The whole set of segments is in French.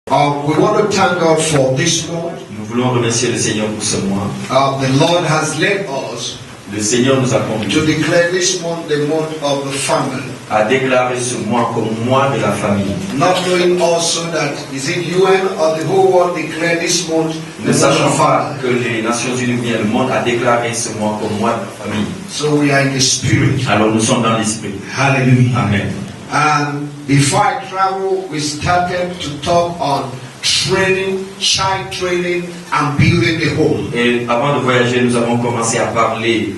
We want to thank God for this month. Nous voulons remercier le Seigneur pour ce mois. The Lord has led us Le Seigneur nous a conduits to declare this month the month of the family. à déclarer ce mois comme mois de la famille. Not knowing also that is it UN or the whole world declare this month the Ne month sachant of pas family. que les Nations Unies ou bien le monde a déclaré ce mois comme mois de la famille. So we are in the spirit. Alors nous sommes dans l'esprit. Hallelujah. Amen. And before I travel, we started to talk on training, child training, and building the home. Et avant de voyager, nous avons commencé à parler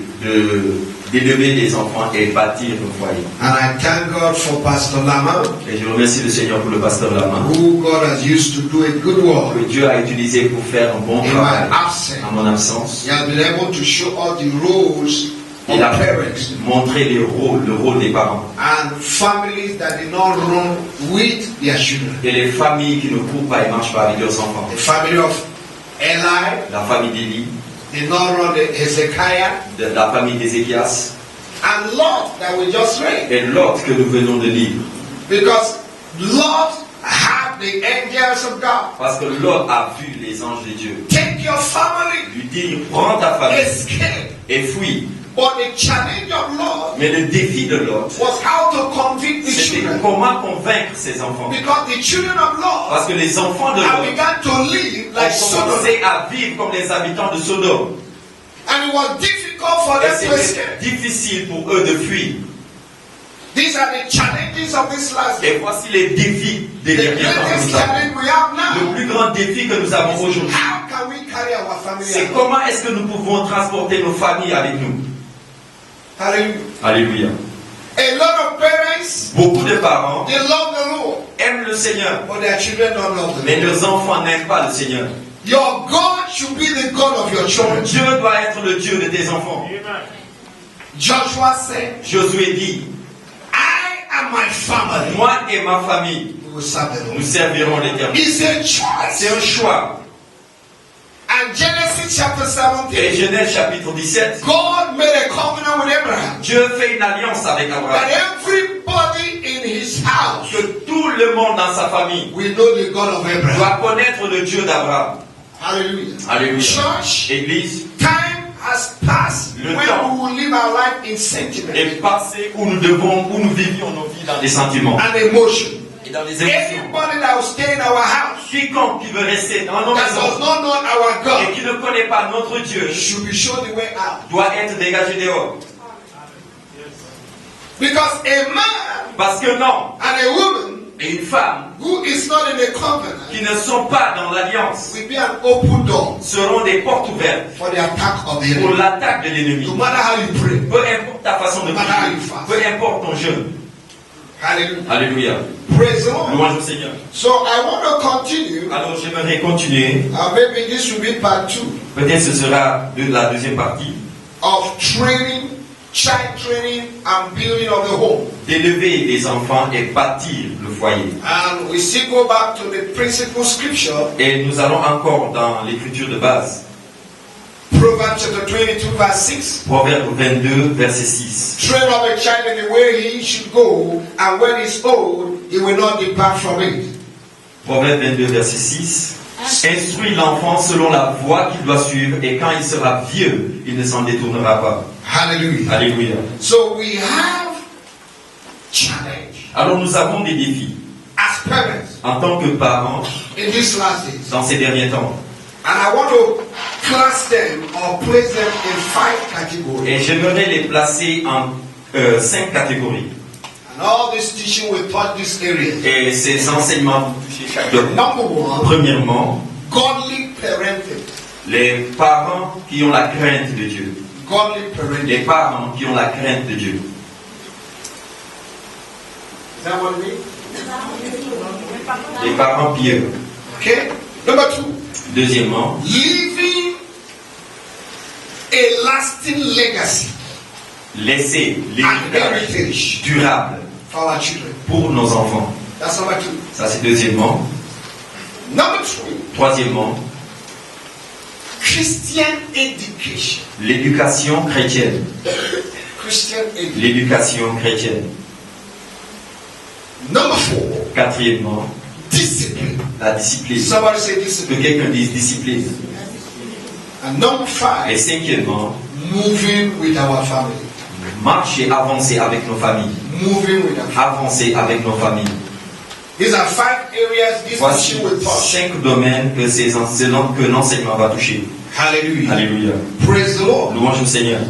d'élever les enfants et bâtir le foyer. And I thank God for Pastor Lama, Et je remercie le Seigneur pour le pasteur Lama, who God has used to do a good work que Dieu a utilisé pour faire un bon in my travail absence. en mon absence. He has been able to show us the roles of Il a parents montré le rôle des parents. and families that did not run with their children. Et les familles qui ne courent pas et marchent pas avec leurs enfants. The family of Eli La famille d'Élie, did not run the Hezekiah, la famille d'Ézéchias and Lot that we just read. et Lot que nous venons de lire. Because Lot had the angels of God. Parce que Lot a vu les anges de Dieu. Take your family, Lui dire, prends ta famille escape. et fuis. But the challenge of Lot Mais le défi de Lot, was how to convict the c'était children. comment convaincre ses enfants. Because the children of Lot Parce que les enfants de had Lot begun to live like ont Sodom. commencé à vivre comme les habitants de Sodome. And it was difficult for Et them to c'était escape. difficile pour eux de fuir. These are the challenges of this last day. Et voici les défis des The derniers temps que greatest nous avons. challenge we have Le now plus grand défi que nous avons aujourd'hui, how can we carry our family c'est along? comment est-ce que nous pouvons transporter nos familles avec nous. Hallelujah. Alléluia. A lot of parents, Beaucoup de parents they love the Lord, aiment le Seigneur, but their children don't love the mais Lord. leurs enfants n'aiment pas le Seigneur. Your God should be the God of your Ton children. Dieu doit être le Dieu de tes enfants. Joshua said, Josué dit, I and my family moi et ma famille, will serve the nous Lord. servirons l'Éternel. It's a choice. C'est un choix. And Genesis chapter Et 17, Genèse chapitre 17, God made a covenant with Abraham Dieu fait une alliance avec that Abraham. everybody in his house Que tout le monde dans sa famille will know the God of Abraham. doit connaître le Dieu d'Abraham. Hallelujah. Alléluia. Church, Église, time has passed Le when temps we will live our life in sentiment est passé où nous vivions nos vies dans des sentiments and emotion. et dans les émotions. Anybody that will stay in our house Quiconque qui veut rester dans nos that does maisons not know our et God qui ne connaît pas notre Dieu should be shown the way out. doit être dégagé dehors. Because a man Parce que non, and a woman et une femme who is not in a covenant qui ne sont pas dans l'alliance will be an open door seront des portes ouvertes for the attack of the pour enemy. l'attaque de l'ennemi. No matter how you pray. Peu importe ta façon de prier, peu importe ton jeûne. Hallelujah. Alléluia. Praise the Lord. Louange au Seigneur. So I want to continue. Alors j'aimerais continuer. Maybe this will be part 2 Peut-être ce sera la deuxième partie. of training, child training and building of the home. D'élever les enfants et bâtir le foyer. And we still go back to the principal scripture, Et nous allons encore dans l'écriture de base. Proverbs chapter 22 verse 6. Proverbe 22, verset 6. Train up a child in the way he should go, and when he's old, he will not depart from it. Proverbe 22, verset 6. Instruis l'enfant selon la voie qu'il doit suivre, et quand il sera vieux, il ne s'en détournera pas. Hallelujah. Alléluia. So we have challenge Alors nous avons des défis as parents en tant que parents in these last days. dans ces derniers temps. And I want to class them or place them in 5 categories. Et j'aimerais les placer en 5 catégories. And all this teaching will touch this area. Et ces enseignements vont toucher chaque domaine. Number one, Premièrement, godly parenting. les parents qui ont la crainte de Dieu. Godly parenting. Les parents qui ont la crainte de Dieu. Is that what it means? Les parents pieux. Okay. Number two, Deuxièmement, leaving a lasting legacy laisser and l'héritage heritage durable for our children. pour nos enfants. That's number two. Ça, c'est deuxièmement. Number three, Troisièmement, Christian education. l'éducation chrétienne. Christian education. L'éducation chrétienne. Number four, Quatrièmement, discipline. la discipline. Somebody say Que discipline. quelqu'un dise discipline. And number Et five, cinquièmement, moving with our family. marcher, avancer avec nos familles. Moving with our family. Avancer avec nos familles. These are five areas this Voici teaching will touch. 5 domaines que l'enseignement va toucher. Hallelujah. Alléluia. Praise the Lord. Louange au Seigneur.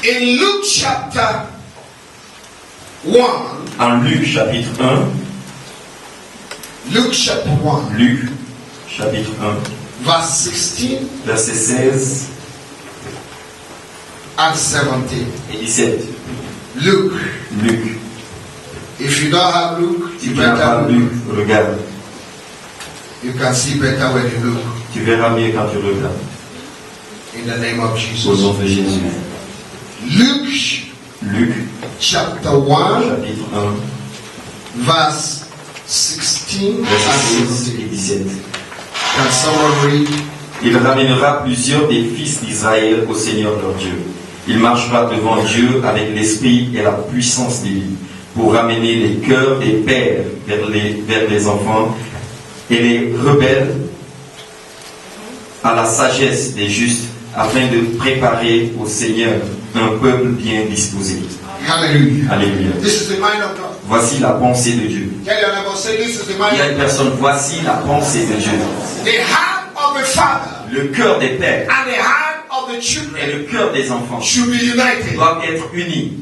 In Luke chapter 1, En Luc chapitre 1, Luke chapter 1, Luc chapitre 1, verse 16 versets 16 and 17. et 17. Luke. Luc. If you don't have Luke, Si you tu n'as pas better Luc, look. regarde. You can see better when you look. Tu verras mieux quand tu regardes. In the name of Au Jesus. nom de Jésus. Luke Luc chapter 1, chapitre 1, verse 16 and versets 16 17. et 17. Can someone read? Il ramènera plusieurs des fils d'Israël au Seigneur leur Dieu. Il marchera devant Dieu avec l'esprit et la puissance d'Élie pour ramener les cœurs des pères vers les enfants et les rebelles à la sagesse des justes afin de préparer au Seigneur un peuple bien disposé. Hallelujah. Alléluia. This is the mind of God. Voici la pensée de Dieu. Tell your neighbor, say this is the mind Il y a of une God. personne, voici la pensée de Dieu. The heart of the father Le cœur des pères and the heart of the et children le cœur des enfants should be united. doivent être unis.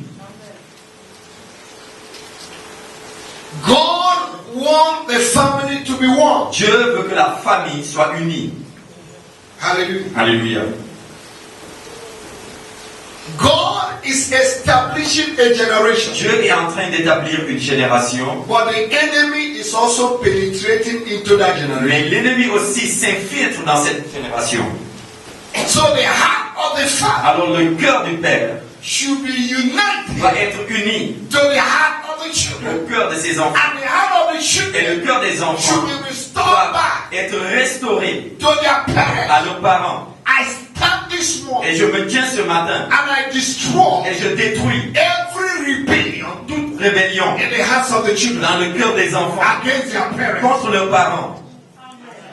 God wants the family to be one. Dieu veut que la famille soit unie. Hallelujah. Alléluia. God is establishing a generation. Dieu est en train d'établir une génération, But the enemy is also penetrating into that generation. mais l'ennemi aussi s'infiltre dans cette génération. So the heart of the father Alors le cœur du père should be united va être uni to the heart of the children. au cœur de ses enfants. And the heart of the Et children le cœur des should enfants be restored doit back être restauré to their parents. à leurs parents. I stand this morning Et je me tiens ce matin and I destroy et je détruis every rebellion toute rébellion in the hearts of the children dans le cœur des enfants against their parents. contre leurs parents.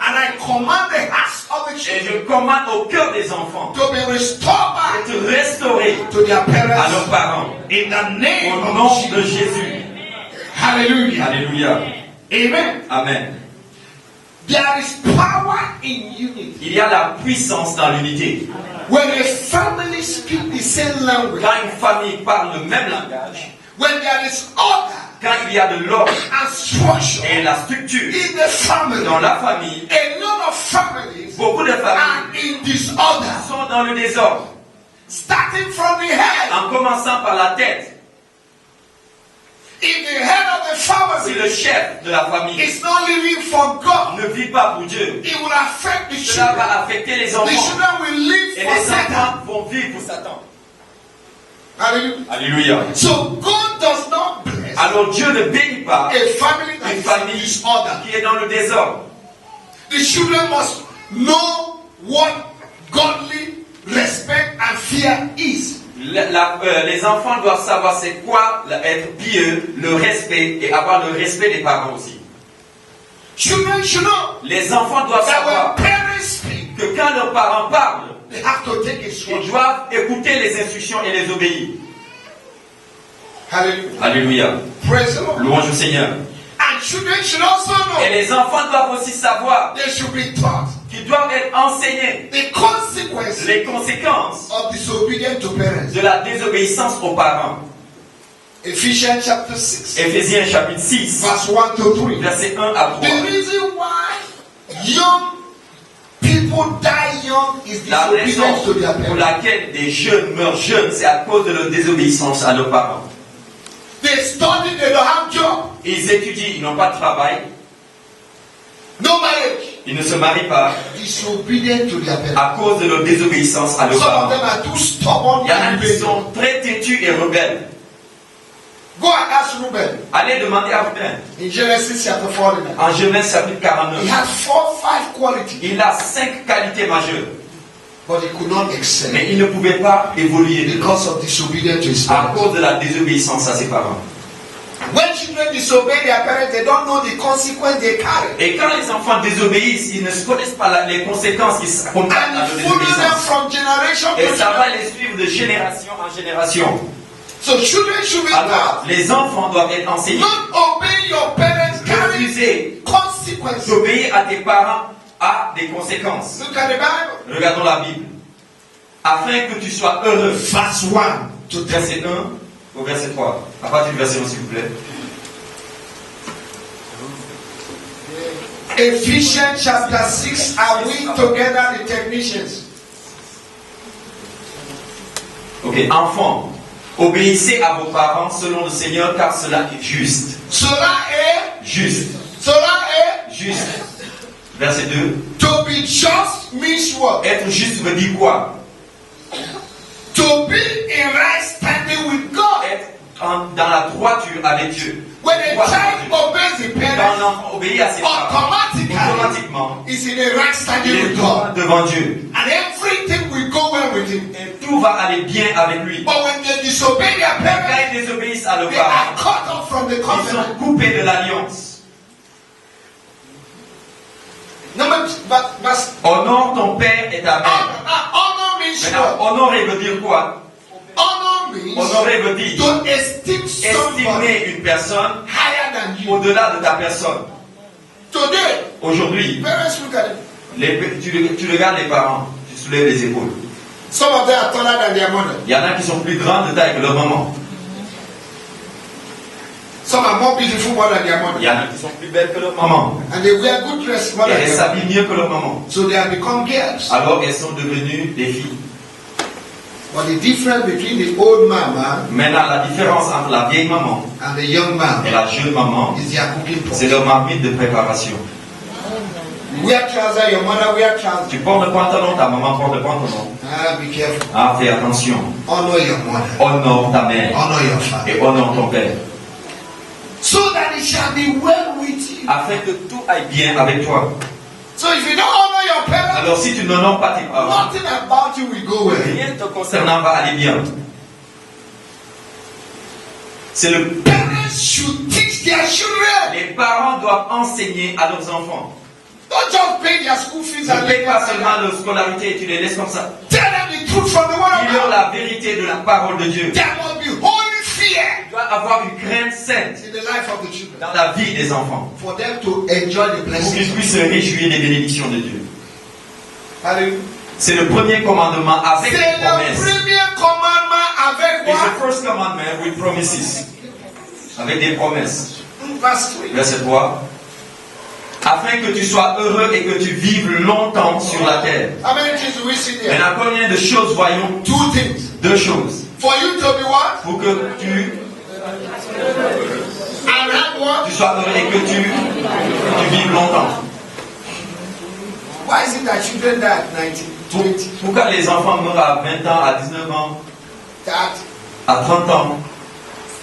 And I command the hearts of the Et children je commande au cœur des enfants to be restored back d'être restaurés to their à leurs parents parents. in the name Au of nom de Jesus. Jésus. Hallelujah. Alléluia. Amen. Amen. There is power in unity. Il y a la puissance dans l'unité. When a family speaks the same language, Quand une famille parle le même langage, when there is order quand il y a de l'ordre and structure et la structure in the family, dans la famille, a lot of families beaucoup de are familles in disorder, sont dans le désordre. starting from the head. En commençant par la tête. If the head of the Si family le chef de la famille is not living for God, ne vit pas pour Dieu, it will affect the cela children. va affecter les The enfants. children will live Et for les Satan. enfants vont vivre pour Satan. Hallelujah. Alléluia. So God does not bless Alors Dieu ne bénit pas a family that une is in famille disorder. qui est dans le désordre. The children must know what godly respect and fear is. Les enfants doivent savoir c'est quoi être pieux, le respect et avoir le respect des parents aussi. Children should know Les enfants doivent that savoir when parents speak, que quand leurs parents parlent, they have to take ils instruction. doivent écouter les instructions et les obéir. Hallelujah. Alléluia. Praise the Lord. Louange au Seigneur. And children should also Et know les enfants doivent aussi savoir they should be taught qu'ils doivent être enseignés the consequences les conséquences of disobedience to parents. de la désobéissance aux parents. Ephesians chapter 6, Éphésiens chapitre 6, verse 1 to 3. versets 1 à 3. The reason why young people die young is La raison disobedience to their pour parents. laquelle des jeunes meurent jeunes, c'est à cause de leur désobéissance à leurs parents. They study, they don't have job, Ils étudient, ils n'ont pas de travail, no marriage. ils ne se marient pas Disobedient to their parents. à cause de leur désobéissance à leurs Some of parents. them are too stubborn Il y en a and qui rebellious. sont très têtus et rebelles. Go and ask Reuben Allez demander à Ruben. in Genesis chapter 49. En Genèse chapitre He 49, had 4-5 qualities, il a 5 qualités majeures, but he could not excel mais il ne pouvait pas évoluer because of disobedience to his à parents. cause de la désobéissance à ses parents. When children disobey their parents, they don't know the consequence they carry. Et quand les enfants désobéissent, ils ne connaissent pas les conséquences qui s'accompagnent à And leur it follows them désobéissance. from generation to Et ça va generation. les suivre de génération en génération. So children should be Alors, taught. les enfants doivent être enseignés. Not obey your parents carry Refuser consequences. d'obéir à tes parents a des conséquences. Look at the Bible. Regardons la Bible. Afin que tu sois heureux. Verse 1 to 10. Verset 1 au verset 3. À partir du verset 1, s'il vous plaît. Ephesians chapter 6. Are we together, the technicians? Ok. Enfants, obéissez à vos parents selon le Seigneur, car cela est juste. Cela est, Juste. cela est, Juste. Verset 2. to be just means what? Être juste veut dire quoi? To be in right standing with God. Être dans la droiture avec Dieu. When a Droit child avec Dieu. obeys the Quand parents, un enfant obéit à ses parents, automatiquement, is in a right il standing est with droit God. devant Dieu. And everything will go well with him. Et tout va aller bien avec lui. But when they disobey their Quand parents, ils désobéissent à leurs they are parents, cut off from the ils covenant. sont coupés de l'alliance. Number two, verse Honore ton père et ta mère. honor means Maintenant, what? honorer veut dire quoi? Honor means Honorer veut dire to esteem somebody estimer une personne higher than you. au-delà de ta personne. Today, Aujourd'hui, parents look at it. tu regardes les parents, tu soulèves les épaules. Some of them are taller than their mother. Il y en a qui sont plus grands de taille que leur maman. Some are more beautiful more than their Il y mother. en a qui sont plus belles que leur maman. And they wear good dress more Et than elles their mother. s'habillent mieux que leur maman. So they have become girls. Alors elles sont devenues des filles. But the difference between the old mama Maintenant, la différence entre la vieille maman and the young mama et la jeune maman, is their cooking pot. c'est leur marmite de préparation. You wear trousers, your mother wear trousers. Tu portes le pantalon, ta maman porte le pantalon. Be careful. Ah, fais attention. Honor your mother. Honore ta mère Honor your father. et honore ton père. So that it shall be well with you. Afin que tout aille bien avec toi. So if you don't honor your parents, Alors si tu n'honores pas tes parents, nothing about you will go well. rien te concernant va aller bien. C'est le Parents should teach their children. Les parents doivent enseigner à leurs enfants. Don't just pay their school fees Ne and paye leave pas them seulement alone. leur scolarité et tu les laisses comme ça. Tell them the truth from the word of Dis-leur God. la vérité de la parole de Dieu. There must be holy fear Tu dois avoir une crainte sainte in the life of the children dans la vie des enfants for them to enjoy the pour qu'ils blessings. puissent se réjouir des bénédictions de Dieu. Hallelujah. C'est le premier commandement avec C'est des le promesses. premier commandement avec It's what? the first commandment with promises. Avec des promesses. Verse 3. Verset 3. Afin que tu sois heureux et que tu vives longtemps sur la terre. How many things do we see there? Maintenant, combien de choses voyons? Two things. Deux choses. For you to be what? Pour que tu And have what? sois heureux et que tu vives longtemps. Why is it that children die at 19, 20, Pourquoi les enfants meurent à 20 ans, à 19 ans, 30? à 30 ans?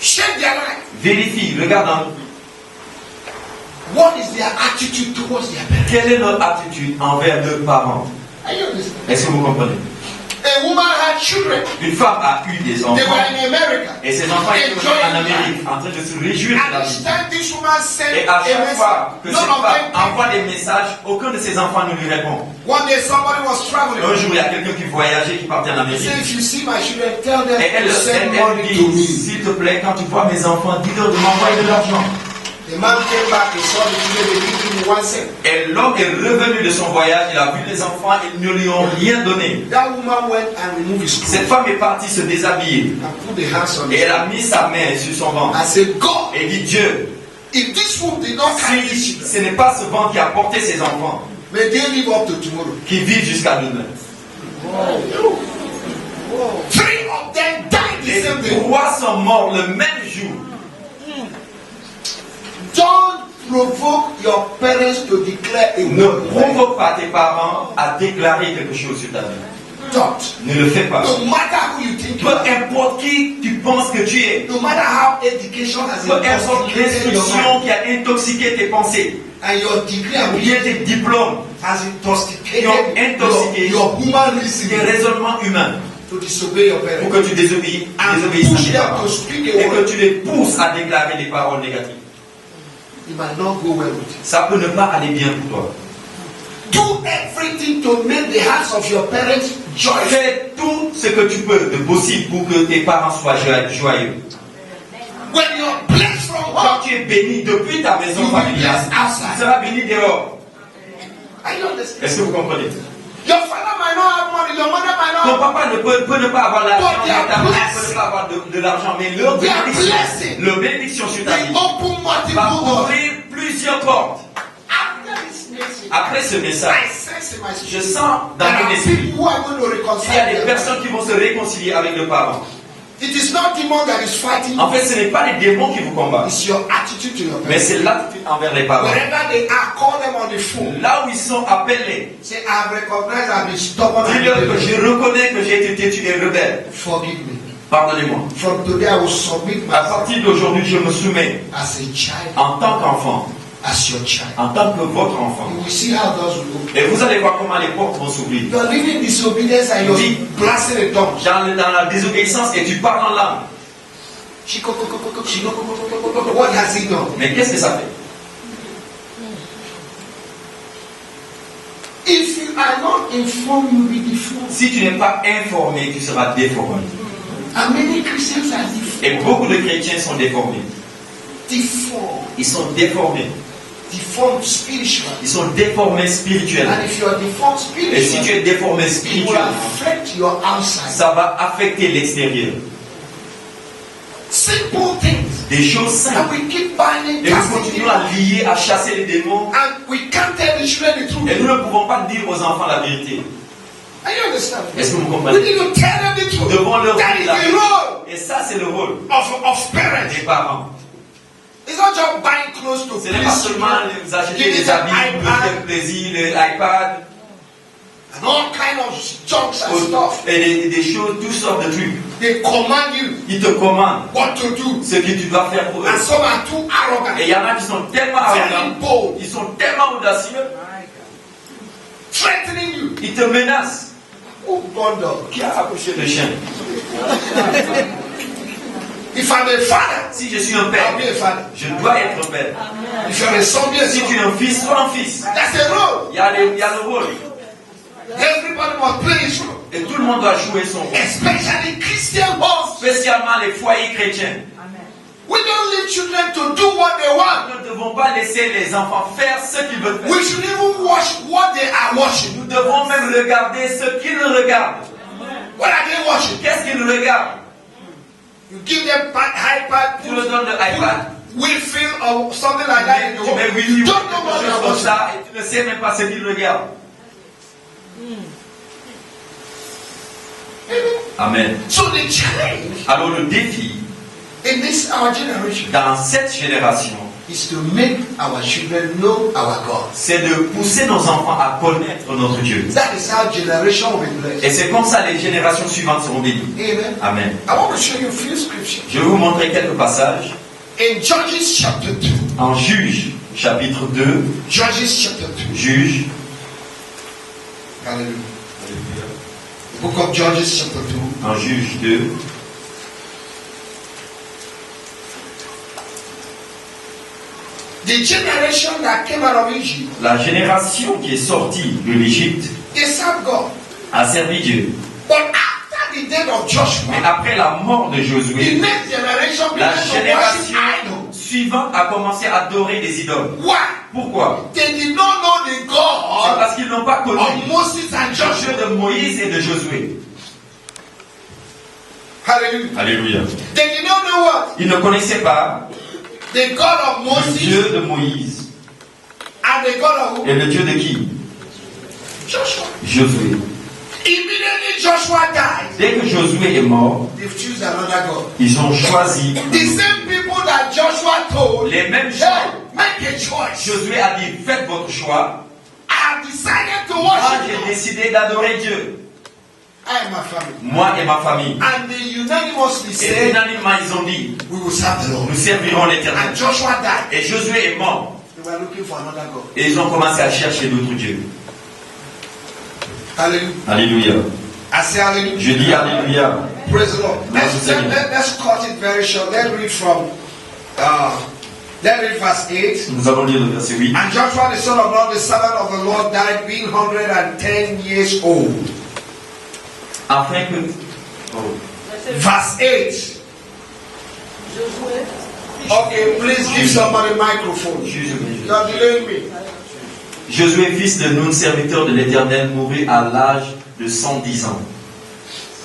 Check their life. Vérifie, regarde dans What is their attitude towards their parents? quelle est notre attitude envers leurs parents. Are you understand? Est-ce que vous comprenez? A woman had children. Une femme a eu des They enfants were in America. et ses enfants étaient en Amérique en train de se réjouir de la And each vie. time this woman sent Et à a chaque fois que message, cette none of femme them came. envoie des messages, aucun de ses enfants ne lui répond. One day somebody was traveling. Un jour, il y a quelqu'un qui voyageait, qui partait en He Amérique. said, if you see my children, tell them Et elle to send money to dit, me. s'il te plaît, quand tu vois mes enfants, dis-leur de m'envoyer de l'argent. The man came back, he saw the children, they didn't give him 1 cent. Et l'homme est revenu de son voyage, il a vu les enfants, ils ne lui ont rien donné. That woman went and removed his clothes Cette femme est partie se déshabiller and put the hands on et his elle a mis sa main sur son ventre I said, God, et dit Dieu, if this womb did not carry these si children, ce n'est pas ce ventre qui a porté ses enfants, may they live up to tomorrow. qui vivent jusqu'à demain. 3 of them died the Les same day. 3 sont morts le même jour. Don't provoke your parents to declare a Ne word. provoque pas tes parents à déclarer quelque chose sur ta vie. Don't. Ne le fais pas. No matter who you think you Peu are, importe qui tu penses que tu es, no matter how education has peu importe intoxicated your l'instruction mind, qui a intoxiqué tes pensées, and your degree and ou bien tes diplômes, has intoxicated Qui ont intoxiqué your human tes reasoning raisonnements humains, to disobey your pour parents. que tu désobéisses And à push tes them parents, to speak et a que word. tu les pousses à déclarer des paroles négatives. It might not go well with you. Ça peut ne pas aller bien pour toi. Do everything to make the hearts of your parents joyful. Fais tout ce que tu peux de possible pour que tes parents soient joyeux. When you're blessed from Quand home, tu es béni depuis ta maison you will be familiale, blessed outside. tu seras béni dehors. Are you understand? Est-ce que vous comprenez? Your father might not have money, your mother might not Ton have money. papa peut ne pas avoir l'argent, But they are mais ta mère blessed. peut ne pas avoir de l'argent, mais leur They are bénédiction, blessed. leur bénédiction sur ta They vie open multiple va doors. ouvrir plusieurs portes. After this message, Après ce I message, sense in my je spirit sens dans there mon are esprit people who are going to qu'il y a reconcile des their personnes qui vont se réconcilier avec leurs parents. It is not demon that is fighting En you. fait, ce n'est pas les démons qui vous combattent, It's your attitude to your mais parents. c'est l'attitude envers les parents. Wherever they are, call them on the phone. Là où ils sont, appelés. Say, I have recognized I've been stubborn and Dis-leur que rebellious. je reconnais que j'ai été têtu et rebelle. Forgive me. Pardonnez-moi. From today, I will submit À myself partir d'aujourd'hui, je me soumets as a child, en tant qu'enfant, as your child. en tant que votre enfant. You will see how doors will open. Et vous allez voir comment les portes vont s'ouvrir. You are living in disobedience and you're Oui. blasting the tongues. Dans la désobéissance et tu parles en langue. What has he done? Mais qu'est-ce que ça fait? If you are not informed, you will be deformed. Si tu n'es pas informé, tu seras déformé. And many Christians are deformed. Et beaucoup de chrétiens sont déformés. Deformed. Ils sont déformés. Deformed spiritually. Ils sont déformés spirituellement. And if you are deformed Et si tu spiritually, es déformé it will spirituellement, affect your outside. ça va affecter l'extérieur. Simple things. Des choses And simples. we keep binding, Et nous casting continuons demons. à lier, à chasser les démons. And we can't tell the children the truth. Et nous ne pouvons pas dire aux enfants la vérité. Are you understand? Est-ce que vous We comprenez? need to tell them the Nous truth. devons leur That dire is la the vérité. role Et ça, c'est le rôle of parents. des parents. It's not just buying clothes to Ce n'est pas please seulement children. vous acheter Give des them habits pour iPad. faire plaisir, l'iPad, And all kind of junks and stuff. et des choses, toutes sortes de trucs. They command you Ils te commandent what to do. ce que tu dois faire pour eux. And some are too arrogant. Et il y en a qui sont tellement Very arrogants, bold. ils sont tellement audacieux, Threatening you. ils te menacent. Oh, bundle. Qui a accouché le chien? If I'm a father, Si je suis un I'll père, be a father. je dois être un père. If you're a son, be a Si son. tu es un fils, sois un fils. That's a role. Il y a le rôle. Everybody must play his role. Et tout le monde doit jouer son rôle. Especially Christian homes. Spécialement les foyers chrétiens. We don't leave children to do what they want. Nous ne devons pas laisser les enfants faire ce qu'ils veulent faire. We should even watch what they are watching. Nous devons même regarder ce qu'ils regardent. What are they watching? Qu'est-ce qu'ils regardent? You give them iPad, Tu leur donnes le iPad. Will or something like that. in the Tu mets home. Willy You ou don't know what quelque they chose are comme watching. ça et tu ne sais même pas ce qu'ils regardent. Amen. So the challenge Alors le défi in this our generation dans cette génération, is to make our children know our God. c'est de pousser nos enfants à connaître notre Dieu. That is how generation will be Et blessed. c'est comme ça les générations suivantes seront bénies. Amen. Amen. I want to show you a few scriptures. Je vais vous montrer quelques passages In Judges chapter 2. en Juge chapitre 2, Judges chapter 2. Juge, Hallelujah. The book of Judges chapter 2. en Juge 2, The generation that came out of Egypt, la génération qui est sortie de l'Égypte they served God. a servi Dieu. But after the death of Mais Joshua, après la mort de the Josué, next generation la began to worship génération idols. suivante a commencé à adorer des idoles. Why? Pourquoi? They did not know the C'est God parce qu'ils n'ont pas connu of Moses and le Joshua. Dieu de Moïse et de Josué. Hallelujah. Alléluia. They did not know what? Ils ne connaissaient pas The God of le Moses Dieu de Moïse. and the God of who? Et le Dieu de qui? Joshua. Josué. Immediately Joshua died, Dès que Josué est mort, they choose another God. ils ont choisi The same people that Joshua told, les mêmes hey, gens. make a choice. Josué a dit, faites votre choix. I have decided to Moi, worship j'ai you. décidé d'adorer Dieu. I am my family. Moi et ma famille. And they unanimously Et said, unanimement, ils ont dit, we will serve the Lord. nous servirons l'Éternel. And Joshua died. Et Josué est mort. They were looking for another God. Et ils ont commencé à chercher d'autres dieux. Hallelujah. Alléluia. I say hallelujah. Je dis Alléluia. Praise the Lord. Merci, Seigneur. Let's cut it very short. Let's read from let's read verse 8. Nous allons lire le verset 8. And Joshua the son of Nun, the servant of the Lord, died being 110 years old. Afin que... Oh. Verse 8. Okay, please give somebody a microphone. You are delaying me. Josué, fils de Nun, serviteur de l'Éternel, mourut à l'âge de 110 ans.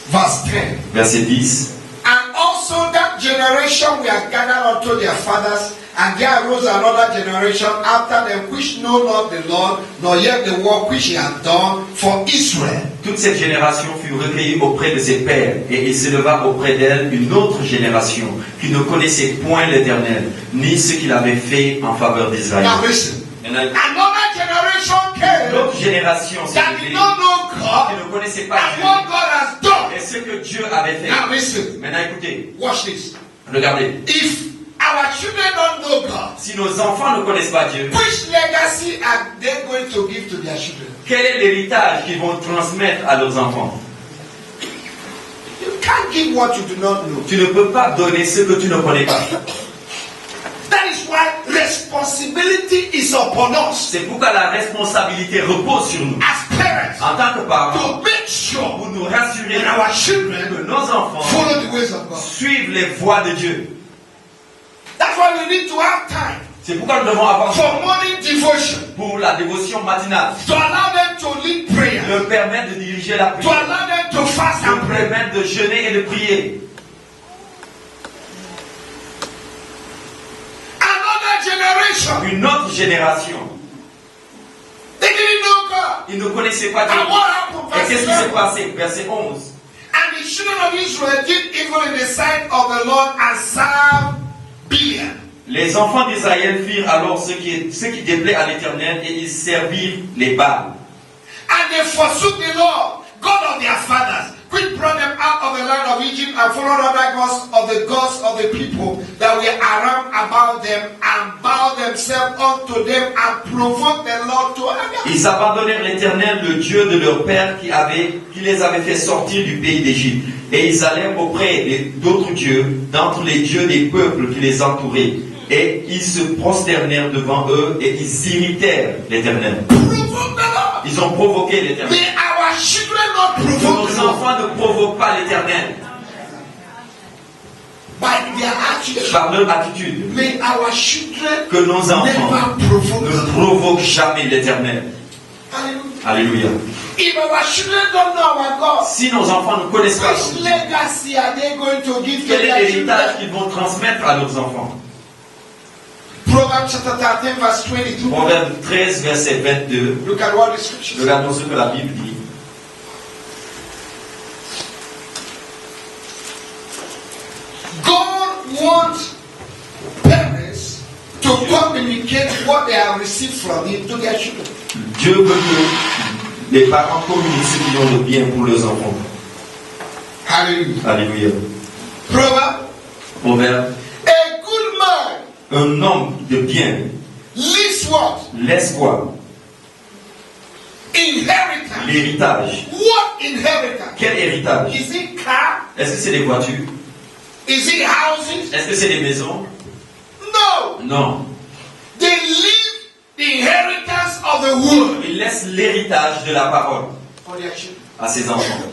Verse 10. Verset 10. And also that generation were gathered unto their fathers, and there arose another generation after them which know not the Lord, nor yet the work which he hath done for Israel. Toute cette génération fut recueillie auprès de ses pères, et il s'éleva auprès d'elle une autre génération qui ne connaissait point l'Éternel, ni ce qu'il avait fait en faveur d'Israël. Now listen. Another generation came L'autre génération s'est that did levée, not know qui God ne connaissait pas and Dieu, what God has done. et ce que Dieu avait fait. Now listen. Maintenant écoutez, Watch this. regardez. If our children don't know God, Si nos enfants ne connaissent pas Dieu, which legacy are they going to give to their children? quel est l'héritage qu'ils vont transmettre à leurs enfants? You can't give what you do not know. Tu ne peux pas donner ce que tu ne connais pas. That is why responsibility is upon us C'est pourquoi la responsabilité repose sur nous. as parents En tant que parents, to make sure pour nous rassurer that our que children nos enfants follow the ways of God. suivent les voies de Dieu. That's why we need to have time C'est pourquoi nous devons avoir for morning devotion, pour la dévotion matinale, to allow them to lead prayer, de permettre de diriger la to prière, allow them to fast de and pray. permettre de jeûner et de prier. Another generation, Une autre génération, they didn't know God. ils ne connaissaient pas Dieu. And what happened? Et Verse qu'est-ce qui s'est 11. passé? Verset 11. And the children of Israel did evil in the sight of the Lord and served Belial. Les enfants d'Israël firent alors ce qui déplaît à l'Éternel et ils servirent les Baals. And they forsook the Lord, God of their fathers, which brought them out of the land of Egypt, and followed other gods of the people that were around about them, and bowed themselves unto them, and provoked the Lord to anger. Ils abandonnèrent l'Éternel, le Dieu de leur père qui les avait fait sortir du pays d'Égypte. Et ils allèrent auprès d'autres dieux, d'entre les dieux des peuples qui les entouraient. Et ils se prosternèrent devant eux et ils irritèrent l'Éternel. Provoke the Lord. Ils ont provoqué l'Éternel. May our children not provoke Nos the Lord enfants ne provoquent pas l'Éternel by their attitude. par leur attitude. May our children Que nos enfants never provoke the ne Lord. provoquent jamais l'Éternel. Hallelujah. Alléluia. If our children don't know our God, Si nos enfants ne connaissent pas which Dieu, legacy are they going to give to quel est their l'héritage children? qu'ils vont transmettre à leurs enfants? Proverbs chapter 13 verse 22. Proverbe 13, verset 22. Look at what the scripture says. Regardons ce que la Bible dit. God wants parents to communicate what they have received from Him to their children. Dieu veut que les parents communiquent ce qu'ils ont de bien pour leurs enfants. Hallelujah. Alléluia. Proverb, Proverbe. a good man Un homme de bien leaves what? laisse quoi? Inheritance. L'héritage. What inheritance? Quel héritage? Is it car? Est-ce que c'est des voitures? Is it houses? Est-ce que c'est des maisons? No. Non. They leave the inheritance of the word Il laisse l'héritage de la parole for their children. à ses enfants.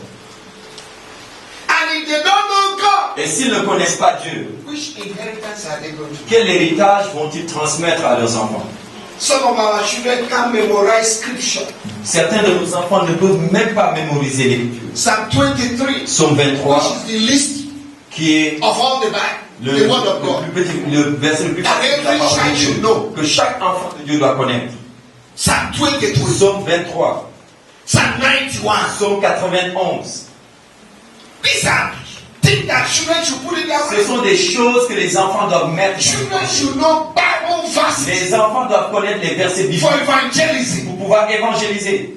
And if they don't know God, Et s'ils ne connaissent pas Dieu, which inheritance are they going to get? quel héritage vont-ils transmettre à leurs enfants? Some of our children can't memorize scripture. Certains de nos enfants ne peuvent même pas mémoriser l'écriture. Psalm 23, Psaume 23, which is the list qui est of all the Bible, the word of God. le verset le plus facile de la parole de Dieu, que chaque enfant de Dieu doit connaître. Psalm 23, Psaume 23, Psalm 91. Psaume 91. These are things that children should put in their Ce mind. sont des choses que les enfants doivent mettre. Children should know Bible verses Les enfants doivent connaître les versets for bibliques evangelism. pour pouvoir évangéliser.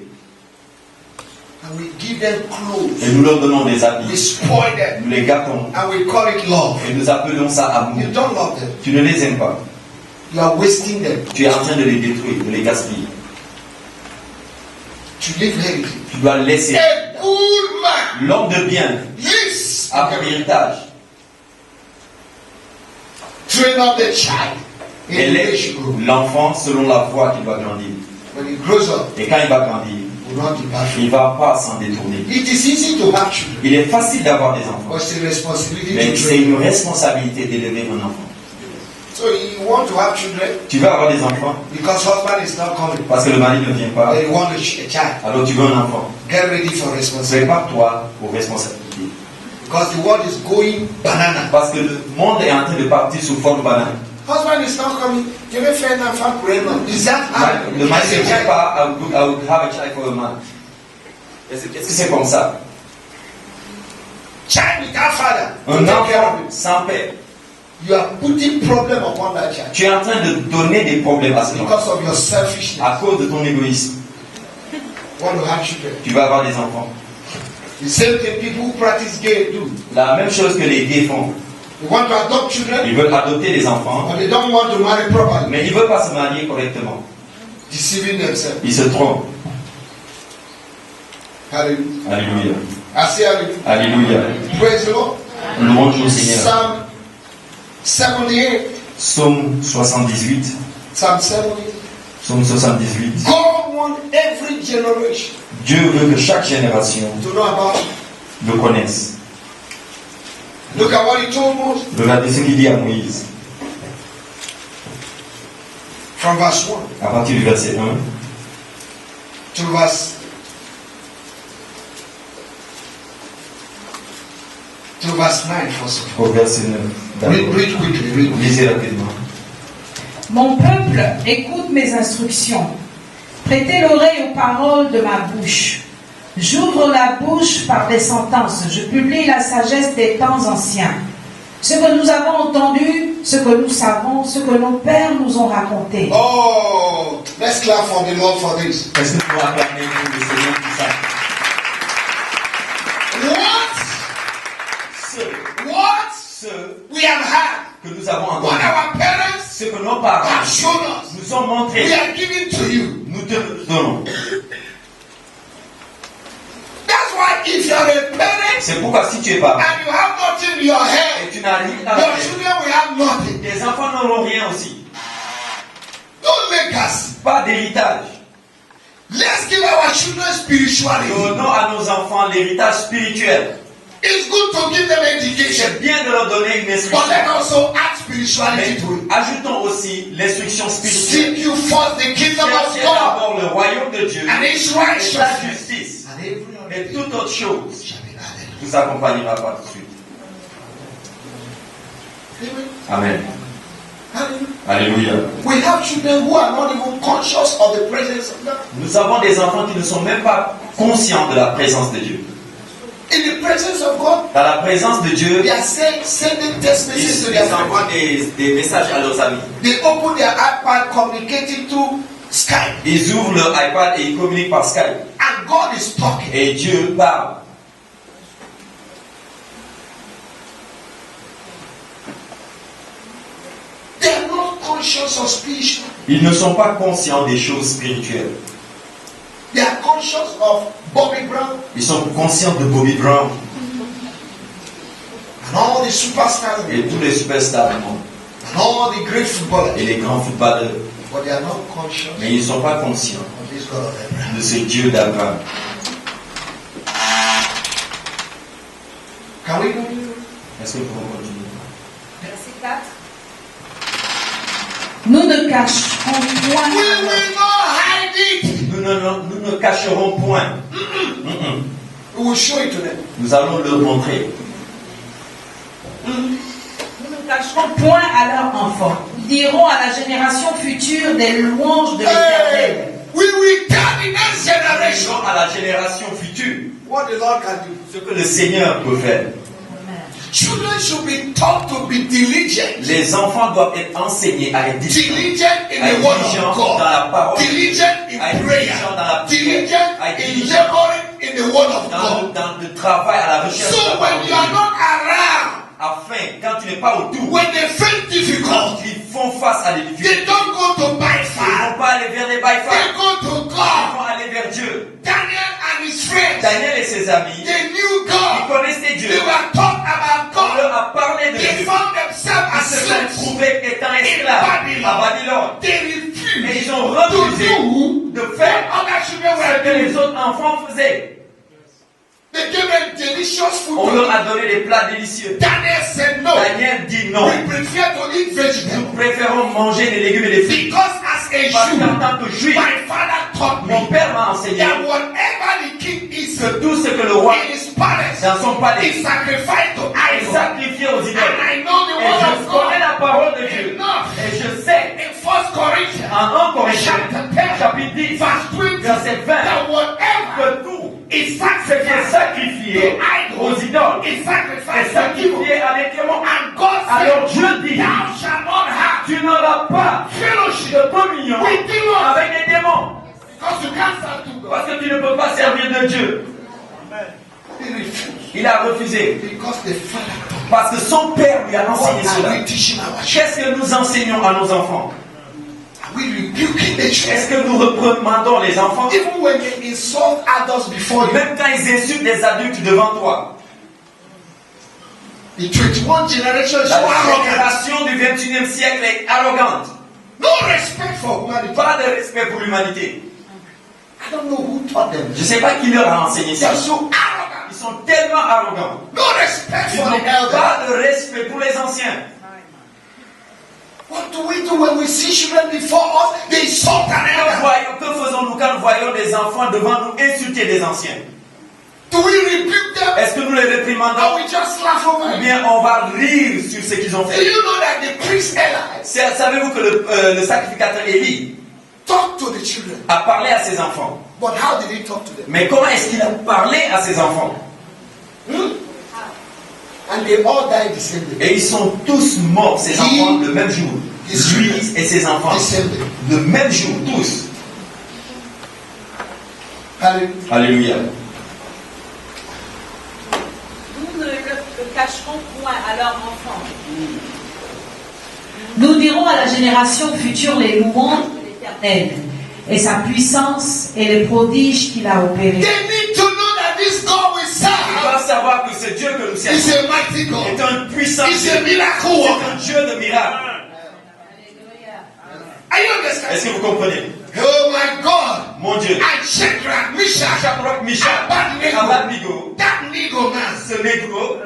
And we give them clothes. Et nous leur donnons des We habits. spoil them. Nous les gâtons. And we call it love. Et nous appelons ça amour. You don't love them. Tu ne les aimes pas. You are wasting them. Tu es en train de les détruire, de les gaspiller. To live heritage. Tu dois laisser. A good man L'homme de bien lives. a pour héritage. Train up the child in the way he Élève should grow. l'enfant selon la voie qu'il va grandir. When he grows up, Et quand il va grandir, he will not depart from il it. ne va pas s'en détourner. It is easy to have children, Il est facile d'avoir des enfants, but it's a responsibility mais to c'est train. une responsabilité d'élever un enfant. So you want to have children Tu veux avoir des enfants because husband is not coming, parce que le mari ne vient pas, but you want a child. alors tu veux un enfant. Get ready for responsibility Prépare-toi aux responsabilités. because the world is going banana. Parce que le monde est en train de partir sous forme banane. Husband is not coming. You may find a fun prayer. Is that how? Le mari ne vient pas, I would have a child for a man. Est-ce que c'est comme ça? Child without father. Un You take care enfant of it. sans père. You are putting problem upon that child Tu es en train de donner des problèmes à ce enfant because of your selfishness. à cause de ton égoïsme. You want to have children. Tu vas avoir des enfants. The same thing people who practice gay do. La même chose que les gays font. They want to adopt children, Ils veulent adopter des enfants, but they don't want to marry properly, mais ils ne veulent pas se marier correctement. deceiving themselves. Ils se trompent. Hallelujah. Alléluia. I say hallelujah. Alléluia. Praise the Lord. Louange au Seigneur. Psalm 78. Psaume 78. Psalm 78. Psaume 78. God wants every generation Dieu veut que chaque génération to know about it. le connaisse. Look at what he told Moses Regardez ce qu'il dit à Moïse from verse 1 à partir du verset 1 to verse 9 first of au verset 9. all. Read D'accord. quickly, read quickly. Lisez rapidement. Mon peuple, écoute mes instructions. Prêtez l'oreille aux paroles de ma bouche. J'ouvre la bouche par des sentences. Je publie la sagesse des temps anciens. Ce que nous avons entendu, ce que nous savons, ce que nos pères nous ont raconté. Oh, let's clap for the Lord for this. Est-ce que nous pouvons acclamer pour le Seigneur pour ça? What Ce we have had, que nous avons what entendu, our parents ce que nos parents have shown us, nous ont montré, we are giving to you. nous te le donnons. That's why if you are a parent C'est pourquoi si tu es parent and you have nothing in your head, et tu n'as rien dans la your tête, children will have nothing. tes enfants n'auront rien aussi. No legacy. Pas d'héritage. Let's give our children spirituality. Donnons à nos enfants l'héritage spirituel. It's good to give them education, C'est bien de leur donner une but instruction. let also add spirituality Mais to it. ajoutons aussi l'instruction spirituelle. Seek you first the kingdom of Cherchez God d'abord le royaume de Dieu and His et sa righteousness, justice. and every other Et thing toute autre chose shall be added. vous accompagnera pas tout de suite. Amen. Amen. Hallelujah. Alléluia. We have children who are not even conscious of the presence of God. Nous avons des enfants qui ne sont même pas conscients de la présence de Dieu. In the presence of God, Dans la présence de Dieu, they are sending text messages to ils their friends. envoient des messages à leurs amis. They open their iPad, communicating through Skype, Ils ouvrent leur iPad et ils communiquent par Skype. and God is talking. Et Dieu parle. They are not conscious of spiritual. Ils ne sont pas conscients des choses spirituelles. They are conscious of Bobby Brown Ils sont conscients de Bobby Brown and all the superstars et tous les superstars du monde and all the great footballers, et les grands footballeurs. but they are not conscious Mais ils ne sont pas conscients of this God of Abraham. de ce Dieu d'Abraham. Can we continue? Est-ce que vous pouvez continuer? Verset 4. Nous ne cacherons We point. will not hide it. Nous ne cacherons point. We will show it to them. Nous allons leur montrer. Nous ne cacherons point à leurs enfants. Nous dirons à la génération future des louanges de l'Éternel. Hey, we will tell the next Nous generation dirons à la génération future what the Lord can do. ce que le Seigneur peut faire. Children should be taught to be diligent. Les enfants doivent être enseignés à être diligents. Diligent in the word of Dans la God. parole. Diligent in À être prayer. diligent dans la prière. Diligent À être in diligent laboring in the word of God. dans le travail, à la recherche de So la parole when de you are Dieu. not around, Afin, quand tu n'es pas autour, when they face quand difficult, ils font face à des difficultés, they don't go to buy ils ne fire. vont pas aller vers les They bypass, go to ils God. vont aller vers Dieu. Daniel and his friends, Daniel et ses amis, they knew ils God. connaissaient Dieu. They were taught about On leur God. a parlé de They Dieu. found themselves Ils as se sont slaves. trouvés étant esclaves à Babylone. They Et refused ils ont to refusé do de what faire other children ce were que les doing. autres enfants faisaient. They gave them delicious food. On leur a donné des plats délicieux. Daniel said no. Daniel dit non. We prefer to eat Nous vegetables préférons manger des légumes et des fruits. because as a Parce qu'en Jew, tant que juif, my father taught mon me père m'a enseigné that whatever the king eats que tout ce que le roi in his palace dans son palais is sacrificed to est idols. sacrifié aux And idoles. I know the Et word je of connais God la parole de Dieu. enough. Et je sais In 1 Corinthians en 1 Corinthiens, chapter 10, chapitre 10, verse 20, verset 20, that whatever que tout is ce qui est sacrificed sacrifié to aux idols idoles is est sacrificed to evil. sacrifié à l'écrément. And God Alors said, Dieu dit, thou shalt not have tu n'auras pas fellowship de communion with demons avec les démons. because you can't serve two gods. Parce que tu ne peux pas servir de Dieu. He refused Il a refusé. because the father. Parce que son père lui a enseigné What are cela. we teaching our children? Qu'est-ce que nous enseignons à nos enfants? Are we rebuking the children? Est-ce que nous reprimandons les enfants? Even when they insult others before you, Même quand ils insultent des adultes devant toi. the 21 generation is so La arrogant. génération du 21e siècle est arrogante. No respect for humanity. Pas de respect pour l'humanité. I don't know who taught them. Je ne sais pas qui leur a enseigné ça. They're so arrogant. Ils sont tellement arrogants. No respect Ils for the n'ont elders. pas de respect pour les anciens. What do we do when we see children before us? They insult an elder. Que faisons-nous quand nous voyons des enfants devant nous insulter des anciens? Do we rebuke them? Est-ce que nous les Or réprimandons? we just laugh over Ou it? bien on va rire sur ce qu'ils ont Do fait? you know that the priest Eli Savez-vous que le sacrificateur Élie talked to the children? a parlé à ses enfants? But how did he talk to them? Mais comment est-ce qu'il a parlé à ses enfants? And they all died the same day. Et ils sont tous morts, ces enfants, le même jour. Lui et ses enfants. The same day. Le même jour, tous. Hallelujah. Alléluia. Nous ne le cacherons point à leurs enfants. Nous dirons à la génération future les louanges de l'Éternel et sa puissance et les prodiges qu'il a opérés. They need to know that this God we Ils serve doivent savoir que ce Dieu que nous is servons a mighty est God. un puissant He's Dieu. a miracle C'est worker. un Dieu de miracles. Are you Est-ce understand? que vous comprenez? Oh my God. Mon Dieu. And Shadrach, Meshach, Shadrach, Meshach, Abednego, Abednego, that Negro man, ce négro,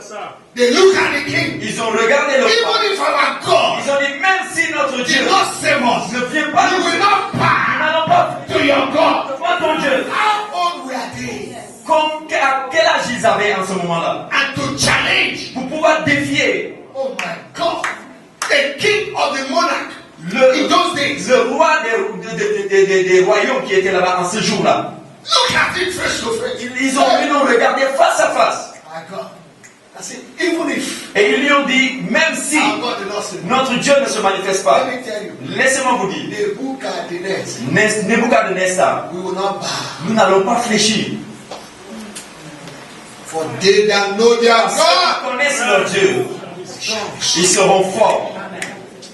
they look at the king. ils ont regardé le roi. Even if our God Ils ont dit, même si notre Dieu did not save us, ne vient pas we nous will sauver, not nous bow n'allons pas to your God. devant ton Dieu. How old were they? À quel âge ils avaient en ce moment-là? And to challenge, Pour pouvoir défier oh my God, the king of the monarch in le those days. roi des royaumes qui étaient là-bas en ce jour-là. Look at it face to face. Ils ont vu nous regarder face à face. My God. I said, even if Et ils lui ont dit, même si our God did not save us, notre Dieu ne se manifeste pas, let me tell you, laissez-moi vous dire, Nebuchadnezzar, Nebuchadnezzar, we will not bow. nous n'allons pas fléchir. For they that know their Ceux qui God, connaissent leur Dieu, ils seront forts.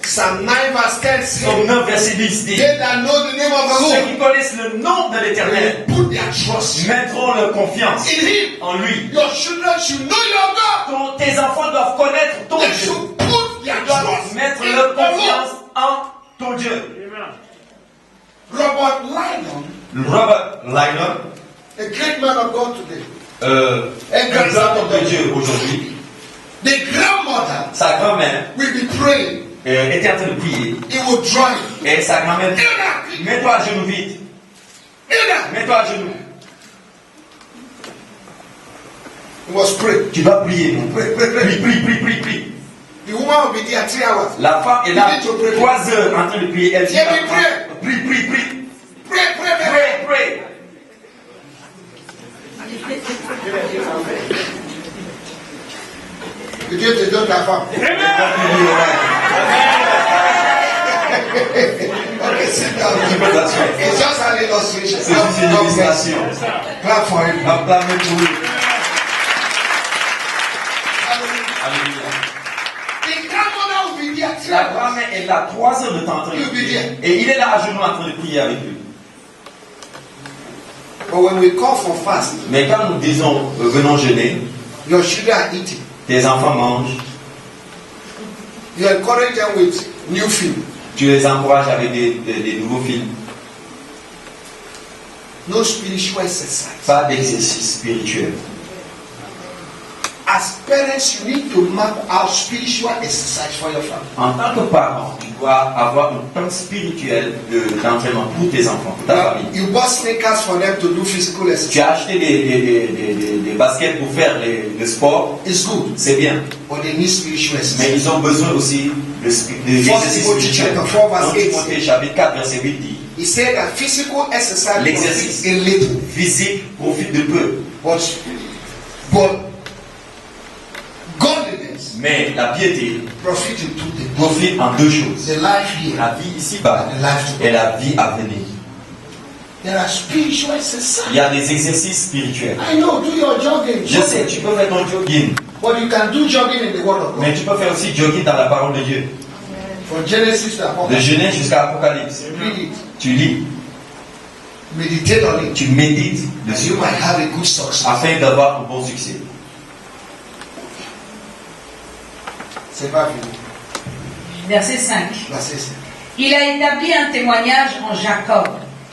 Psalm 9 verse 10 says, Psaume 9, verset 10 dit, they that know the name of the ceux Lord qui connaissent le nom de l'Éternel will put their trust mettront leur confiance in Him. en lui. Your children should know your God. Tes enfants doivent connaître ton They Dieu. should put their Ils doivent trust mettre in leur the Lord. confiance en ton Dieu. Robert Lydon, Robert Lydon, a great man of God today, un grand homme de Dieu aujourd'hui, The grandmother Sa grand-mère will be praying. était en train de prier. He will drive. Et sa grand-mère dit, Hilda, mets-toi à genoux vite. Hilda. Mets-toi à genoux. He was praying. Tu vas prier. Pray, pray, pray. Prie. The woman will be there 3 hours. La femme est là You need to pray. 3 heures en train de prier. Elle dit, Yeah, we pray. prie. Pray, pray, pray. Pray. Que Dieu te donne ta femme. Okay, sit down. It's just an illustration. C'est juste une illustration. Clap for him. Acclamez pour lui. Hallelujah. Alléluia. The grandmother will be there 3 La hours. grand-mère est là 3 heures de temps en train de prier. Et il est là à genoux en train de prier avec lui. But when we call for fast, Mais quand nous disons venons jeûner, your children are eating. tes enfants mangent, You encourage them with new film. tu les encourages avec des nouveaux films. No spiritual exercise. Pas d'exercice spirituel. As parents, you need to map out spiritual exercise for your family. En tant que parent, tu dois avoir un temps spirituel d'entraînement pour tes enfants, pour ta famille. You bought sneakers for them to do physical Tu exercise. as acheté des baskets pour faire le sport, It's good, c'est bien. but they need spiritual Mais exercise. ils ont besoin aussi de l'exercice Timothy spirituel. chapter 4 verse Dans 8. Timothée chapitre 4 verset 8 dit, He said that physical exercise l'exercice profits a little, physique profite de peu. but godliness Mais la piété profits in 2 things. profite en 2 choses. The life here, La vie ici-bas and the life to et come. la vie à venir. There are spiritual exercises. Il y a des exercices spirituels. I know, do your jogging. Je sais, tu peux faire ton jogging, But you can do jogging in the Word of God. mais tu peux faire aussi jogging dans la parole de Dieu. From Genesis to De Apocalypse. Genèse jusqu'à Apocalypse. Read it. Tu lis, Meditate on it. tu médites That dessus you might have a good success. afin d'avoir un bon succès. C'est pas fini. Verset 5. Verset 5. Il a établi un témoignage en Jacob,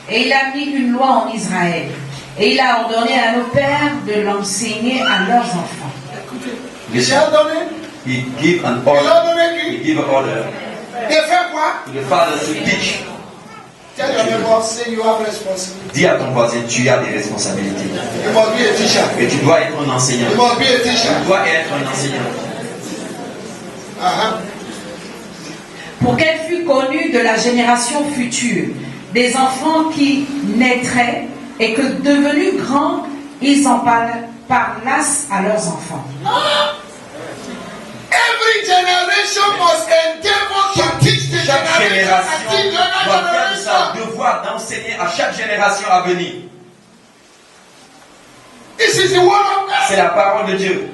et il a mis une loi en Israël, et il a ordonné à nos pères de l'enseigner à leurs enfants. Il s'est donné. He give an Il a order. donné He qui? give an order. Il fait quoi? To the father to teach. Tell your neighbor, say you have responsibility. Dis à ton voisin, tu as des responsabilités. You must be a teacher. Et tu dois être un enseignant. You must be a teacher. Tu dois être un enseignant. Uh-huh. Pour qu'elle fût connue de la génération future, des enfants qui naîtraient, et que devenus grands, ils en parlassent à leurs enfants. Every generation must endeavor to teach the Chaque generation génération and teach the doit other faire de sa generation. devoir d'enseigner à chaque génération à venir. This is the word of C'est God. la parole de Dieu.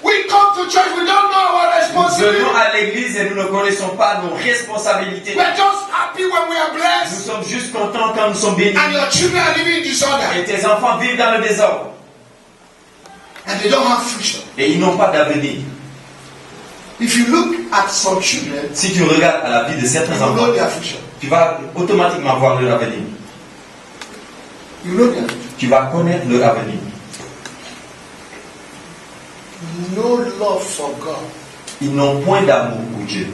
We come to church, we don't know our Nous responsibility. venons à l'église et nous ne connaissons pas nos responsabilités. We're just happy when we are Nous blessed. sommes juste contents quand nous sommes bénis. And your children are living in disorder. Et tes enfants vivent dans le désordre. And they don't have future. Et ils n'ont pas d'avenir. If you look at some children, Si tu regardes à la vie de certains you enfants, know their future. tu vas automatiquement voir leur avenir. You know their future. Tu vas connaître leur avenir. No love for God. Ils n'ont point d'amour pour Dieu.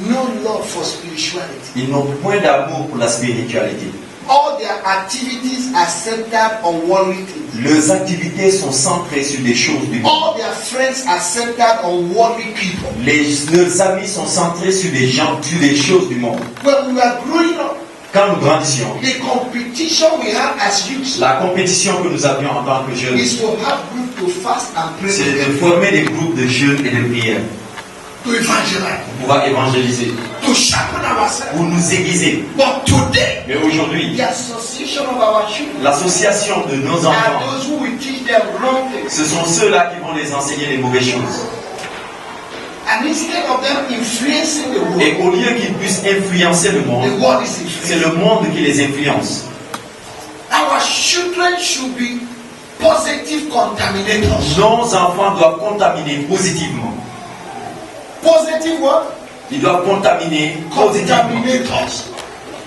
No love for spirituality. Ils n'ont point d'amour pour la spiritualité. All their activities are centered on worldly things. Leurs activités sont centrées sur des choses du monde. All their friends are centered on worldly people. Leurs amis sont centrés sur des gens, sur des choses du monde. When we were growing up, Quand nous grandissions, the competition we had as youths la compétition que nous avions en tant que jeunes, is to have group to fast and pray c'est de together, former des groupes de jeunes et de prières to evangelize, pour pouvoir évangéliser, to sharpen ourselves. pour nous aiguiser. But today, Mais aujourd'hui, the association of our children l'association de nos are enfants, those who will teach them wrong things. ce sont ceux-là qui vont les enseigner les mauvaises choses. And instead of them influencing the Et world, au lieu qu'ils puissent influencer le the monde, world is c'est influencing. le monde qui les influence. Our children should be positive contaminators. Nos enfants doivent contaminer positivement. Positive what? Ils doivent contaminer positivement. Contaminators.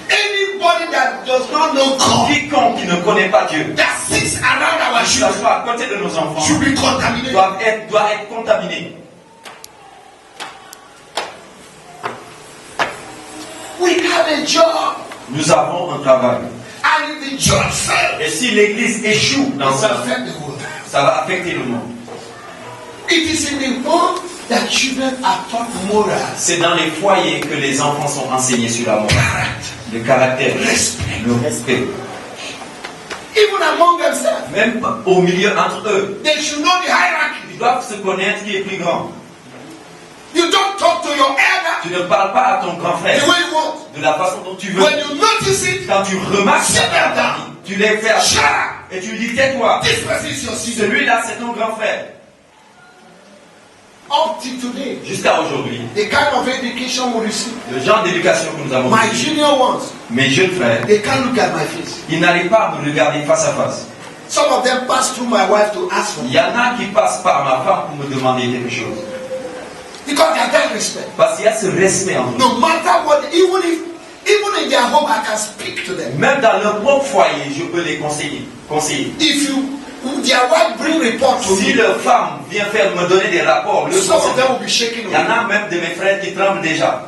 Anybody that does not know God, Quiconque qui ne connaît pas Dieu, that sees things around our que ça children soit à côté de nos enfants, should be contaminated. doit être contaminé. We have a job, Nous avons un travail. and if the job fails, Et si l'église échoue it dans will ça, affect the world. ça va affecter le monde. It is in the home that children are taught morals, C'est dans les foyers que les enfants sont enseignés sur la morale, character, le caractère, respect, le respect. even among themselves. Même au milieu entre eux, They should know the hierarchy. ils doivent se connaître qui est plus grand. You don't talk to your elder Tu ne parles pas à ton grand frère the way you want. de la façon dont tu veux. When you notice it, Quand tu remarques sit ça, them down. tu les fais Shut asseoir up. et tu lui dis tais-toi. This person is your senior. Celui-là, c'est ton grand frère. Up till today, Jusqu'à aujourd'hui, the kind of education we receive, le genre d'éducation que nous avons my reçu, junior ones, mes jeunes frères, they can't look at my face. ils n'arrivent pas à me regarder face à face. Some of them pass through my wife to ask for Il me y en a qui passent par ma femme pour me demander quelque chose. because they are that respect. Parce qu'il y a ce respect entre eux. No matter what, even in their home, I can speak to them. Même dans leur propre foyer, je peux les conseiller. If their wife bring report to Si me, leur femme vient me donner des rapports, le some of conseil, them will be shaking. il y en a même de mes frères qui tremblent déjà.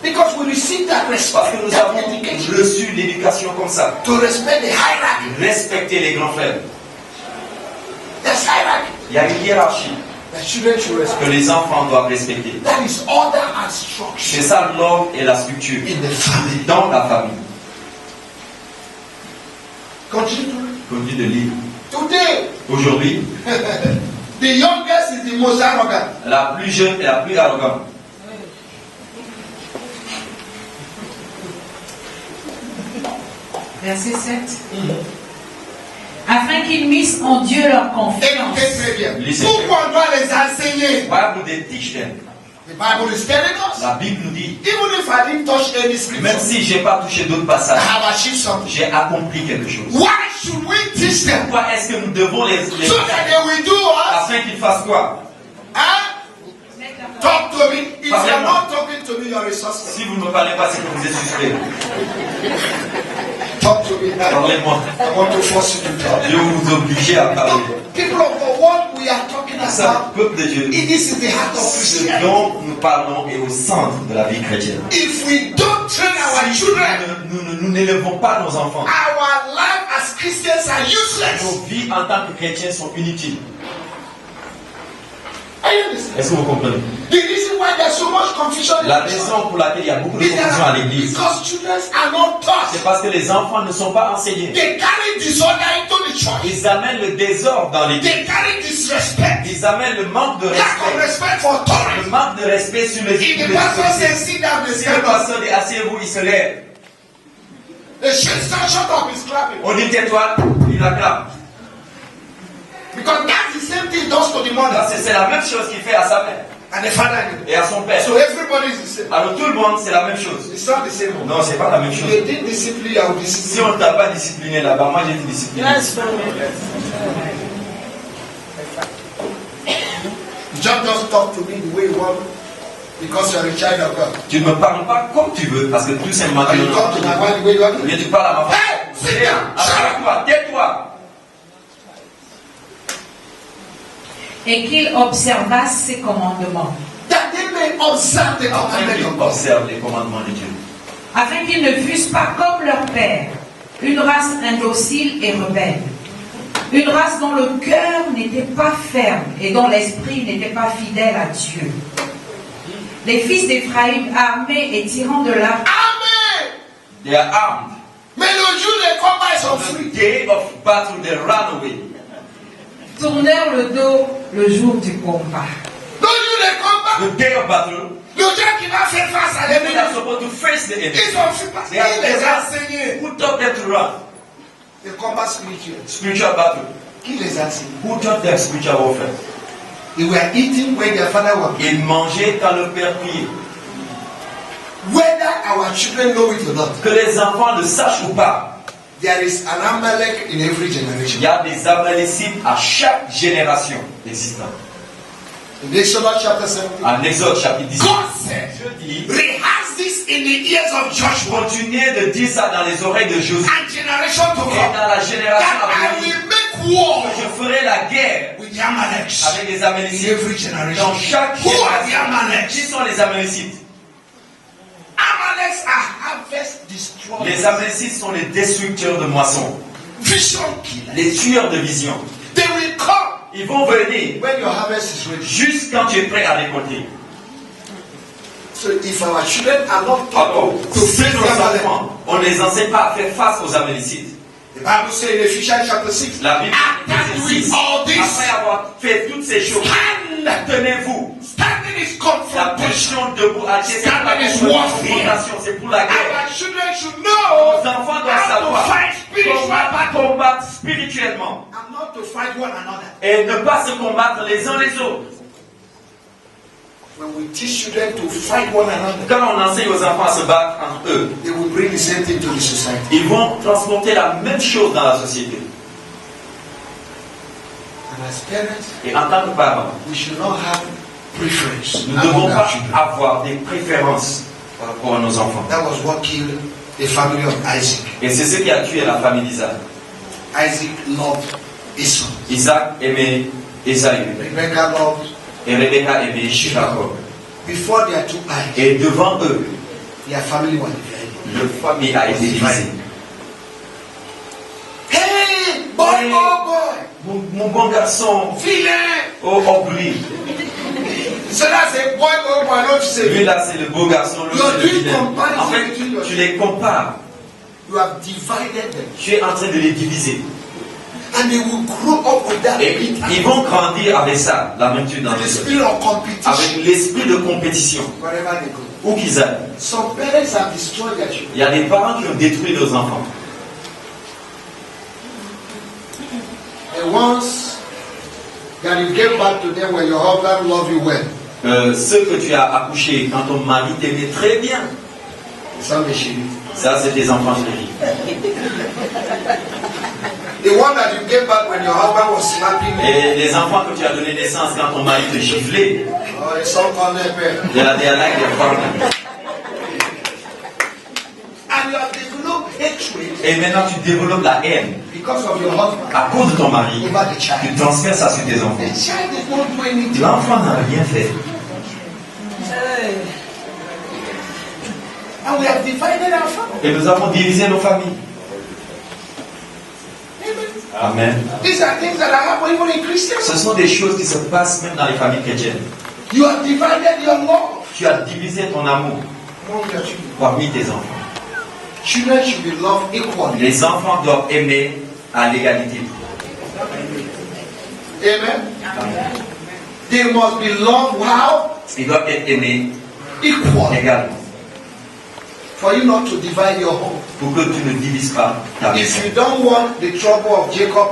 Because we receive that Parce respect, que nous that avons education, reçu l'éducation comme ça. to respect the hierarchy. Respecter les grands frères. There's hierarchy Il y a une hiérarchie that children should respect. que les enfants doivent respecter. That is order and structure C'est ça l'ordre et la structure in the family. dans la famille. Continue. Continue de lire. Today, Aujourd'hui, the youngest is the most arrogant. la plus jeune et la plus arrogante. Verset 7. Afin qu'ils missent en Dieu leur confiance. Écoutez très bien. Lisez. Pourquoi on doit les enseigner? Bible they teach them. The Bible is telling us. La Bible nous dit, Even if I didn't touch any même scripture, si j'ai pas touché d'autres I passages, have achieved something. j'ai accompli quelque chose. Why should we teach them? Pourquoi est-ce que nous devons les So that they will do us? afin qu'ils fassent quoi? Huh? Talk to me. If you're not talking to me, you're a suspect. Si vous ne me parlez pas, c'est que vous êtes suspect. Talk to me now. Parlez-moi. I want to force you to talk. Je vais vous obliger à parler. People of God, what we are talking Ça, about, peuple de Dieu, this is the heart of ce Christianity. dont nous parlons est au centre de la vie chrétienne. If we don't train our Si children, nous n'élevons pas nos enfants, our life as Christians are useless. nos vies en tant que chrétiens sont inutiles. Are you listening? Est-ce que vous comprenez? The reason why there's so much confusion in La the church raison pour laquelle il y a beaucoup de is confusion à that l'église, because children are not taught. c'est parce que les enfants ne sont pas enseignés. They carry disorder into the church. Ils amènent le désordre dans l'église. They carry disrespect. Ils amènent le manque de Lack of respect. respect for Le authority. manque de respect sur les If the pastor says sit down, they Si stand le up. pasteur dit asseyez-vous, il se lève. The shut up is clapping. On dit tais-toi, il acclame. Because that's the same thing he does to the mother C'est la même chose qu'il fait à sa mère and the father. et à son père. So everybody is the same. Alors tout le monde, c'est la même chose. It's not the same. Non, c'est pas la même If chose. they didn't discipline you, I would Si discipline. on ne t'a pas discipliné là-bas, moi j'ai été discipliné. You just talk to me the way you want because you're a child of God. Tu ne me parles pas comme tu veux parce que tout simplement And tu you talk to my wife the way you want. Ou bien tu parles à ma femme. Hey, sit down. Assieds-toi, tais-toi. Et qu'ils observassent ses commandements. That they may observe the Afin commandment qu'ils of God. observent les commandements de Dieu. Afin qu'ils ne fussent pas comme leur père, une race indocile et rebelle. Une race dont le cœur n'était pas ferme et dont l'esprit n'était pas fidèle à Dieu. Les fils d'Éphraïm, armés et tirant de l'arc, Amen. They are armed. Mais le jour des combats, ils sont On the free. day of battle, they run away. tournèrent le dos le jour du combat. Le jour des combats, The day of battle, le gars qui va faire face à they l'ennemi, are supposed to face the enemy. ils ont fui parce They are qu'il les a enseignés. Who taught them to run? Le combat spirituel. Spiritual battle. Qui les a enseignés? Who taught them spiritual warfare? They were eating when their father was. Ils mangeaient quand le père priait. Whether our children know it or not, Que les enfants le sachent ou pas, there is an Amalek in every il generation. y a des Amalécites à chaque génération existante. In Exodus chapter 17, En Exode chapitre 10, God said, Dieu dit, rehearse this in the ears of Joshua Continuez de dire ça dans les oreilles de Josué and generation to et come, dans la génération that à I venir. will make war Je ferai la guerre with the Amaleks avec les in Amalécites. every generation. Dans chaque Who are the génération. Qui Amaleks? sont les Amalécites? Amaleks are harvest destroyers, Les Amalécites sont les destructeurs de moissons, vision killers. les tueurs de vision. They will come Ils vont venir when your harvest is ready. juste quand tu es prêt à récolter. So if our children are not Alors, taught to si face nos the Amalek, enfants, on ne les enseigne pas à faire face aux Amalécites. the Bible says in Ephesians chapter 6, La Bible after dit doing ceci, all this, après avoir fait toutes ces choses, stand. tenez-vous. Standing is La confrontation. position debout à Dieu, c'est pour la Standing is warfare. confrontation, c'est pour la guerre. Our children should Nos know enfants doivent how to savoir fight spiritual battle combattre spirituellement and not to fight one another. et ne pas se combattre les uns les autres. When we teach children to fight one another, Quand on enseigne aux enfants à se battre entre eux, they will bring the same thing to the society. ils vont transporter la même chose dans la société. And as parents, Et en tant que parents, we should not have preference nous ne devons among our pas children. avoir des préférences par rapport à nos enfants. That was what killed the family of Isaac. Et c'est ce qui a tué la famille d'Isaac. Isaac loved Esau. Isaac aimait Esaü Rebecca loved. et Rebecca aimait Jacob. Before their two eyes, Et devant eux, their family was divided. leur famille a été divisée. Hey, boy, Hey. oh boy, Mon bon garçon, vilain. oh Ogri, So that's a boy, oh boy, don't you say? lui là c'est le beau garçon, l'autre You're c'est le doing vilain. comparison En fait, between your- tu les compares, You have divided them, tu es en train de les diviser. and they will grow up with that Et bitter, ils vont grandir avec ça, l'amertume dans with le the cœur, spirit of competition avec l'esprit de compétition, wherever they go. où qu'ils aillent. Some parents have destroyed their children. Il y a des parents qui ont détruit leurs enfants. And once that you get back to them when your husband loves you well, Ceux que tu as accouchés quand ton mari t'aimait très bien, ça mes chéris. ça c'est tes enfants chéris. The one that you get back when your husband was slapping you, Et les enfants que tu as donné naissance quand ton mari te giflait, oh, it's all on their père. they are like their father. And you have developed hatred Et maintenant tu développes la haine because of your husband à cause de ton mari. over the Tu child. transfères ça sur tes The enfants. child did not do anything. L'enfant n'a rien fait. And we have divided our family. Et nous avons divisé nos familles. Amen. Amen. These are things that are happening even in Christians. Ce sont des choses qui se passent même dans les familles chrétiennes. You have divided your love Tu as divisé ton amour among your children. parmi tes enfants. Children should be loved equally. Les enfants doivent aimer à l'égalité. Amen. They must be loved how? Ils doivent être aimés Equally. également. For you not to divide your home. Pour que tu ne divises pas ta maison. If you don't want the trouble of Jacob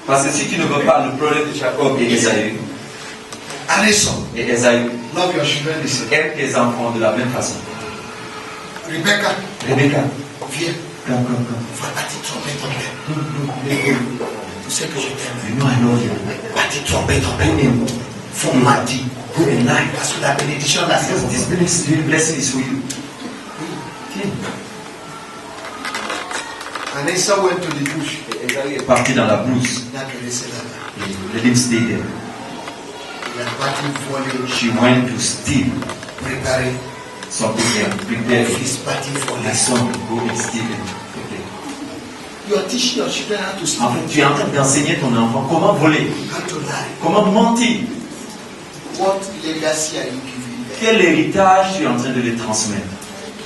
Parce que si tu ne veux pas le problème de Jacob et Esaü, and Esau, et Esaü, love your children the same. aime tes enfants de la même façon. Rebecca, Rebecca, viens. come. Bâti trompette en l'air. Tu sais que je t'aime. You know I love you. Bâti trompette en l'air. Faut m'a dit. Good night. Parce que la bénédiction là, c'est Because this blessing is for you. Okay. And Esau went to the bush. Et Esaü est parti dans la brousse. That can say that. Let him stay there. He had bâti volé, She went to steal préparé. something and prepare Fils bâti my volé. son to go and steal it. Okay. You are teaching your children how to En steal, fait, tu es en train d'enseigner ton enfant comment voler, how to lie. comment mentir. What legacy are you giving them? Quel héritage tu es en train de les transmettre?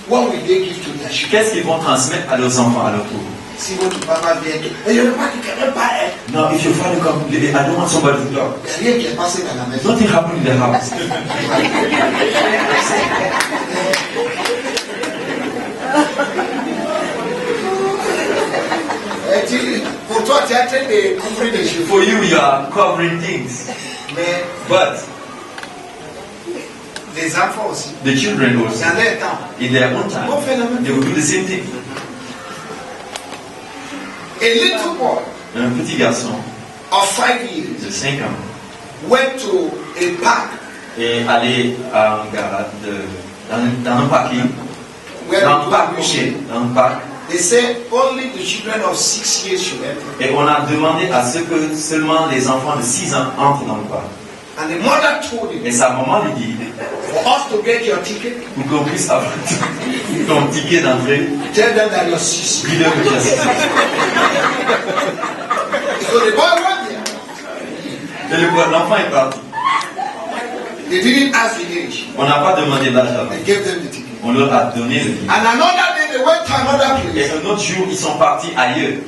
What will they give to their children? Qu'est-ce qu'ils vont transmettre à leurs enfants à leur tour? Si votre papa vient, et je ne veux pas qu'il ne pas être. No, if your father come, I don't want somebody to talk. Il n'y a rien qui est passé dans la maison. Nothing happened in the house. Et pour toi, tu es en train de couvrir les cheveux. For you, you are covering things. Mais But les enfants aussi, the children also, dans leur temps, in their own vont time, faire la même they will do the same thing. A little boy Un petit garçon of 5 years de 5 ans went to a park est allé à un garage dans un parking where Dans le we parc, do admission. dans le parc. They say only the children of 6 years should enter. Et on a demandé à ce que seulement les enfants de 6 ans entrent dans le parc. And the mother told him, Et sa maman lui dit, for us to get your ticket, pour qu'on puisse avoir ton ticket d'entrée, tell them that you're 6. dis-leur que tu as 6 ans. So the boy went there. Et l'enfant est parti. They didn't ask the age. On n'a pas demandé l'âge avant. They gave them the ticket. On leur a donné le ticket. And another day they went to another Et place. un autre jour, ils sont partis ailleurs.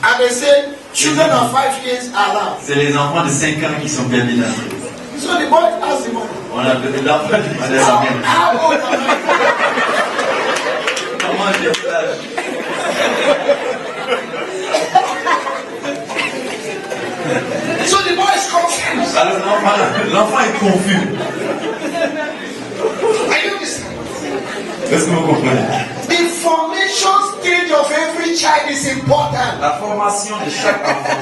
And they said, children of 5 years are allowed. C'est les enfants de 5 ans qui sont permis d'entrer. So the boy asked the mother, On a donné l'enfant qui demandait sa mère. how old am I? Comment j'ai fait l'âge? So the boy is confused. Alors l'enfant est confus. Are you listening? Est-ce que vous comprenez? The formation stage of every child is important. La formation de chaque enfant,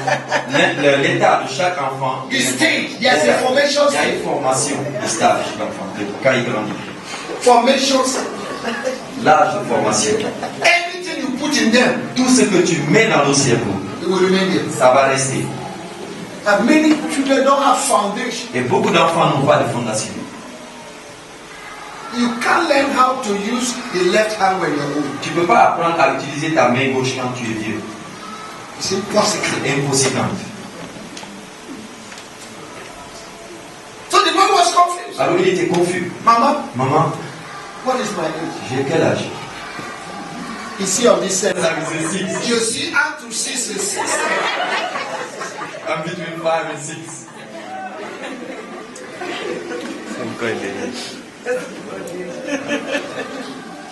l'état de chaque enfant, The stage, there's a formation il y a stage. une formation de stage de l'enfant, quand il grandit. Formation stage. L'âge de formation. Anything you put in them, Tout ce que tu mets dans le cerveau, it will remain there. ça va rester. And many children don't have foundation. Et beaucoup d'enfants n'ont pas de fondation. You can't learn how to use the left hand when you're old. Tu ne peux pas apprendre à utiliser ta main gauche quand tu es vieux. It's impossible. C'est impossible. So the boy was confused. Alors il était confus. Mama, Maman, what is my age? j'ai quel âge? Ici on dit 7. I'm 6. You see, 1 to 6 is 6. I'm between 5 and 6.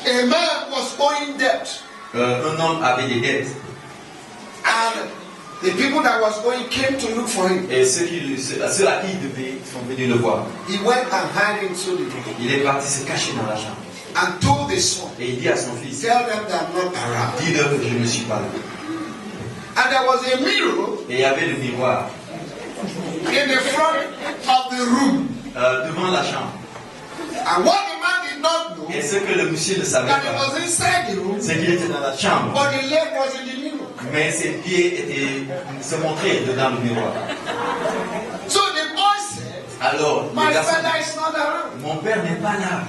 A man was owing debt. Un homme avait des dettes. And the people that was owing came to look for him. Et ceux à qui il devait sont venus le voir. He went and hid into the room Il est parti se cacher dans la chambre. and told the son, Et il dit à son fils, tell them that I'm not around. dis-leur que je ne suis pas là. And there was a mirror Et il y avait le miroir in the front of the room. devant la chambre. And what the man did not know, Et ce que le monsieur ne savait that he pas, was inside the room, c'est qu'il était dans la chambre. but the leg was in the mirror. Mais ses pieds se montraient dedans le miroir. So the boy said, Alors, my le garçon, father is not around. mon père n'est pas là.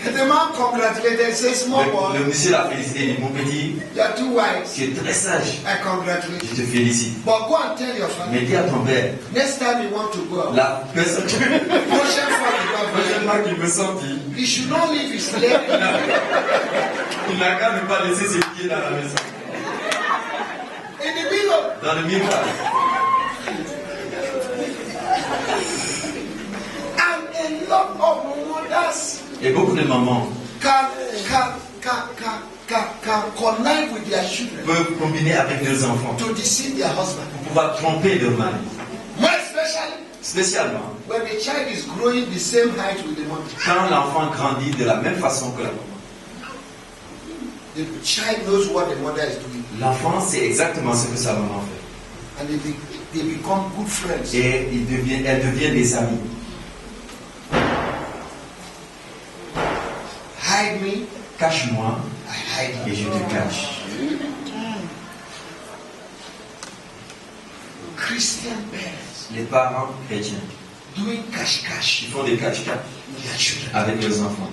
And the man congratulated, said, small Le boy, monsieur l'a félicité. Il dit, mon petit, you are too wise. tu es très sage. I congratulate Je you. te félicite. But go and tell your father, Mais dis à ton père, next time you want to go out, la personne prochaine fois qu'il va venir, prochainement qu'il me sentit, he should not leave his leg. il n'a qu'à ne pas laisser ses pieds dans la maison. In the mirror. Dans le miroir. And a lot of mothers Et beaucoup de mamans can connive with their children peuvent combiner avec leurs enfants to deceive their husband. pour pouvoir tromper leur mari. More especially Spécialement when the child is growing the same height with the mother. quand l'enfant grandit de la même façon que la maman. The child knows what the mother is doing. L'enfant sait exactement ce que sa maman fait. And they become good friends. Et elle devient des amis. Hide me, Cache-moi I hide et you. je te cache. Christian parents Les parents chrétiens doing cash qui font des cache-cache with their children. avec leurs enfants.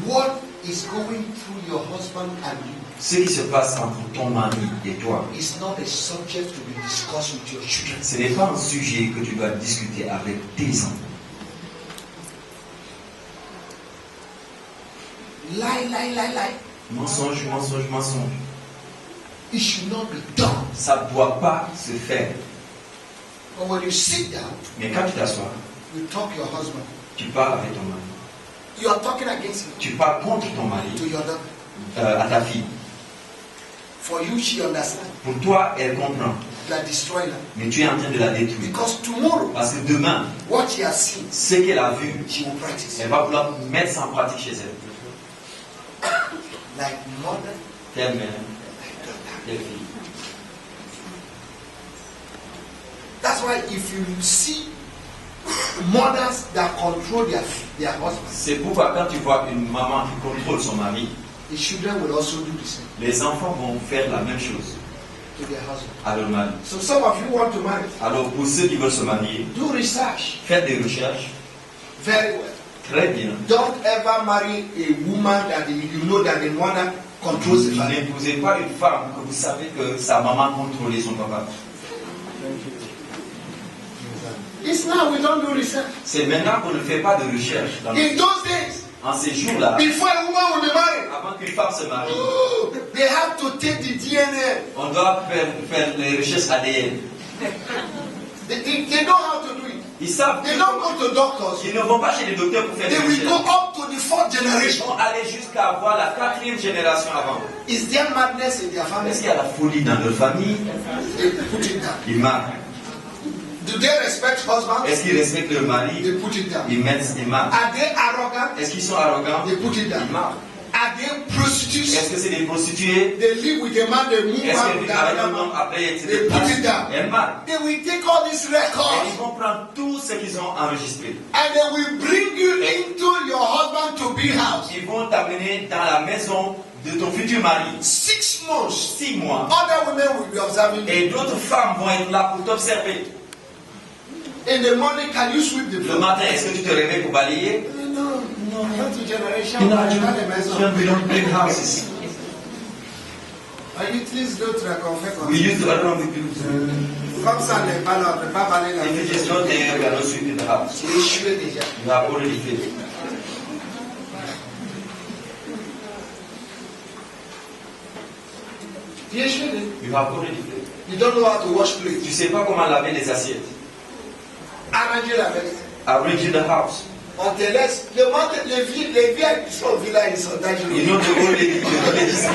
What is going through your husband and you Ce qui se passe entre ton mari et toi, is not a subject to be discussed with your children. ce n'est pas un sujet que tu dois discuter avec tes enfants. Lie. Mensonge. It should not be done. Ça ne doit pas se faire. But when you sit down, Mais quand tu t'assois, you talk to your husband. tu parles avec ton mari. You are talking against him, Tu parles contre ton to mari, your daughter. à ta fille. For you, she understands. Pour toi, elle comprend. You are destroying her. Mais tu es en train de la détruire. Because tomorrow, Parce que demain, what she has seen, ce qu'elle a vu, she will practice. elle va vouloir mettre ça en pratique chez elle. Like mother, Telle mère, like daughter. telle fille. That's That's why if you see mothers that control their husbands, C'est pourquoi quand tu vois une maman qui contrôle son mari, the children will also do the same les enfants vont faire la même chose to their husband. à leur mari. So some of you want to marry. Alors pour ceux qui veulent se marier, Do research faites des recherches. very well. Très bien. Don't ever marry a woman that you know that the mother controls the family. N'épousez pas une femme que vous savez que sa maman contrôle son papa. It's now we don't do research. C'est maintenant qu'on ne fait pas de recherche. In those days, En ces jours-là, before a woman will be married, avant qu'une femme se marie, they have to take the DNA. on doit faire les recherches ADN. They know how to do it. Ils savent They don't go to doctors. qu'ils ne vont pas chez les docteurs pour faire They des will go recherches. up to the fourth Ils generation. vont aller jusqu'à avoir la 4e génération avant. Is there madness in their family? Est-ce qu'il y a la folie dans leur famille? They put it down. Ils marquent. Do they respect husbands? Est-ce qu'ils respectent leur mari? They put it down. Ils mettent des marques. Are they arrogant? Est-ce qu'ils sont arrogants? They put it down. Ils marquent. Are they prostitutes? Est-ce que c'est des prostituées? They live with a man, they move Est-ce out qu'elles with vivent avec un another homme man. après They put it down. elles marquent. They will take all these Et records ils vont prendre tout ce qu'ils ont enregistré. and they will bring you into your husband to be house. Ils vont t'amener dans la maison de ton futur mari. 6 months. 6 mois. Other women will be observing you. Et d'autres femmes vont être là pour t'observer. In the morning, can you sweep the Le floor? matin, est-ce que tu te réveilles pour balayer? No, not a generation. You know, Not a maison. we don't build houses. I utilise d'autres conférences. We use the other people. Comme ça, on n'est pas là, on ne peut pas balayer la If it is maison. not there, we are not sweeping the house. J'ai échoué déjà. You have already failed. J'ai échoué déjà. You have already failed. You don't know how to wash plates. Tu sais pas comment laver les assiettes. Arranger la maison. Arrange the house. On te laisse. Demande les vieilles qui sont au village, ils sont dangereux. You know the old lady, the ladies.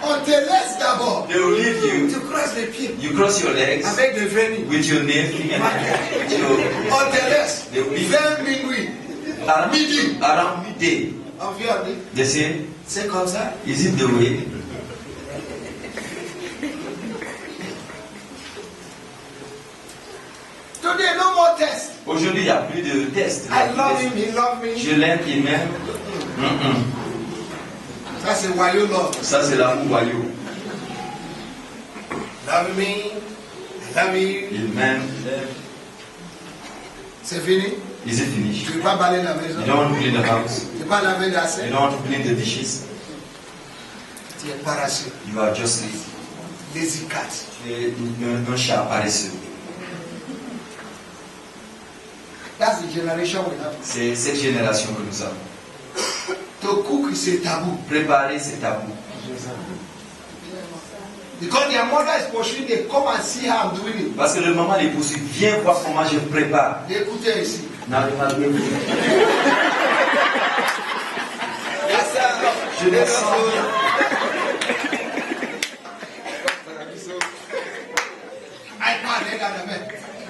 On te laisse d'abord. They will leave you. Tu crosses les pieds You cross your legs avec des vernis. with your nail finger. On te laisse. They will leave Vers minuit. you. Around midday. On vient dire, They say, c'est comme ça. is it the way? Today, no more tests. Aujourd'hui, il n'y a plus de tests. I love him, he love me. Je l'aime, il m'aime. Ça, c'est wayo love. Ça, c'est l'amour voyou. Love me. I love you. Il m'aime. C'est fini. Is it finished? Tu ne veux pas balayer la maison. You don't want to clean the house. Tu ne veux pas laver You l'assiette. don't want to clean the dishes. Tu es paresseux. You are just lazy. Lazy cat. Tu es un chat paresseux. That's the generation we have. C'est cette génération que nous avons. To cook is a taboo. Préparer, c'est tabou. Because their mother is pursuing, they come and see how I'm doing it. Parce que le maman les poursuit. Viens voir comment je prépare. Écoutez ici. N'arrive pas de me dire. Je me sens bien. iPad, they got the man.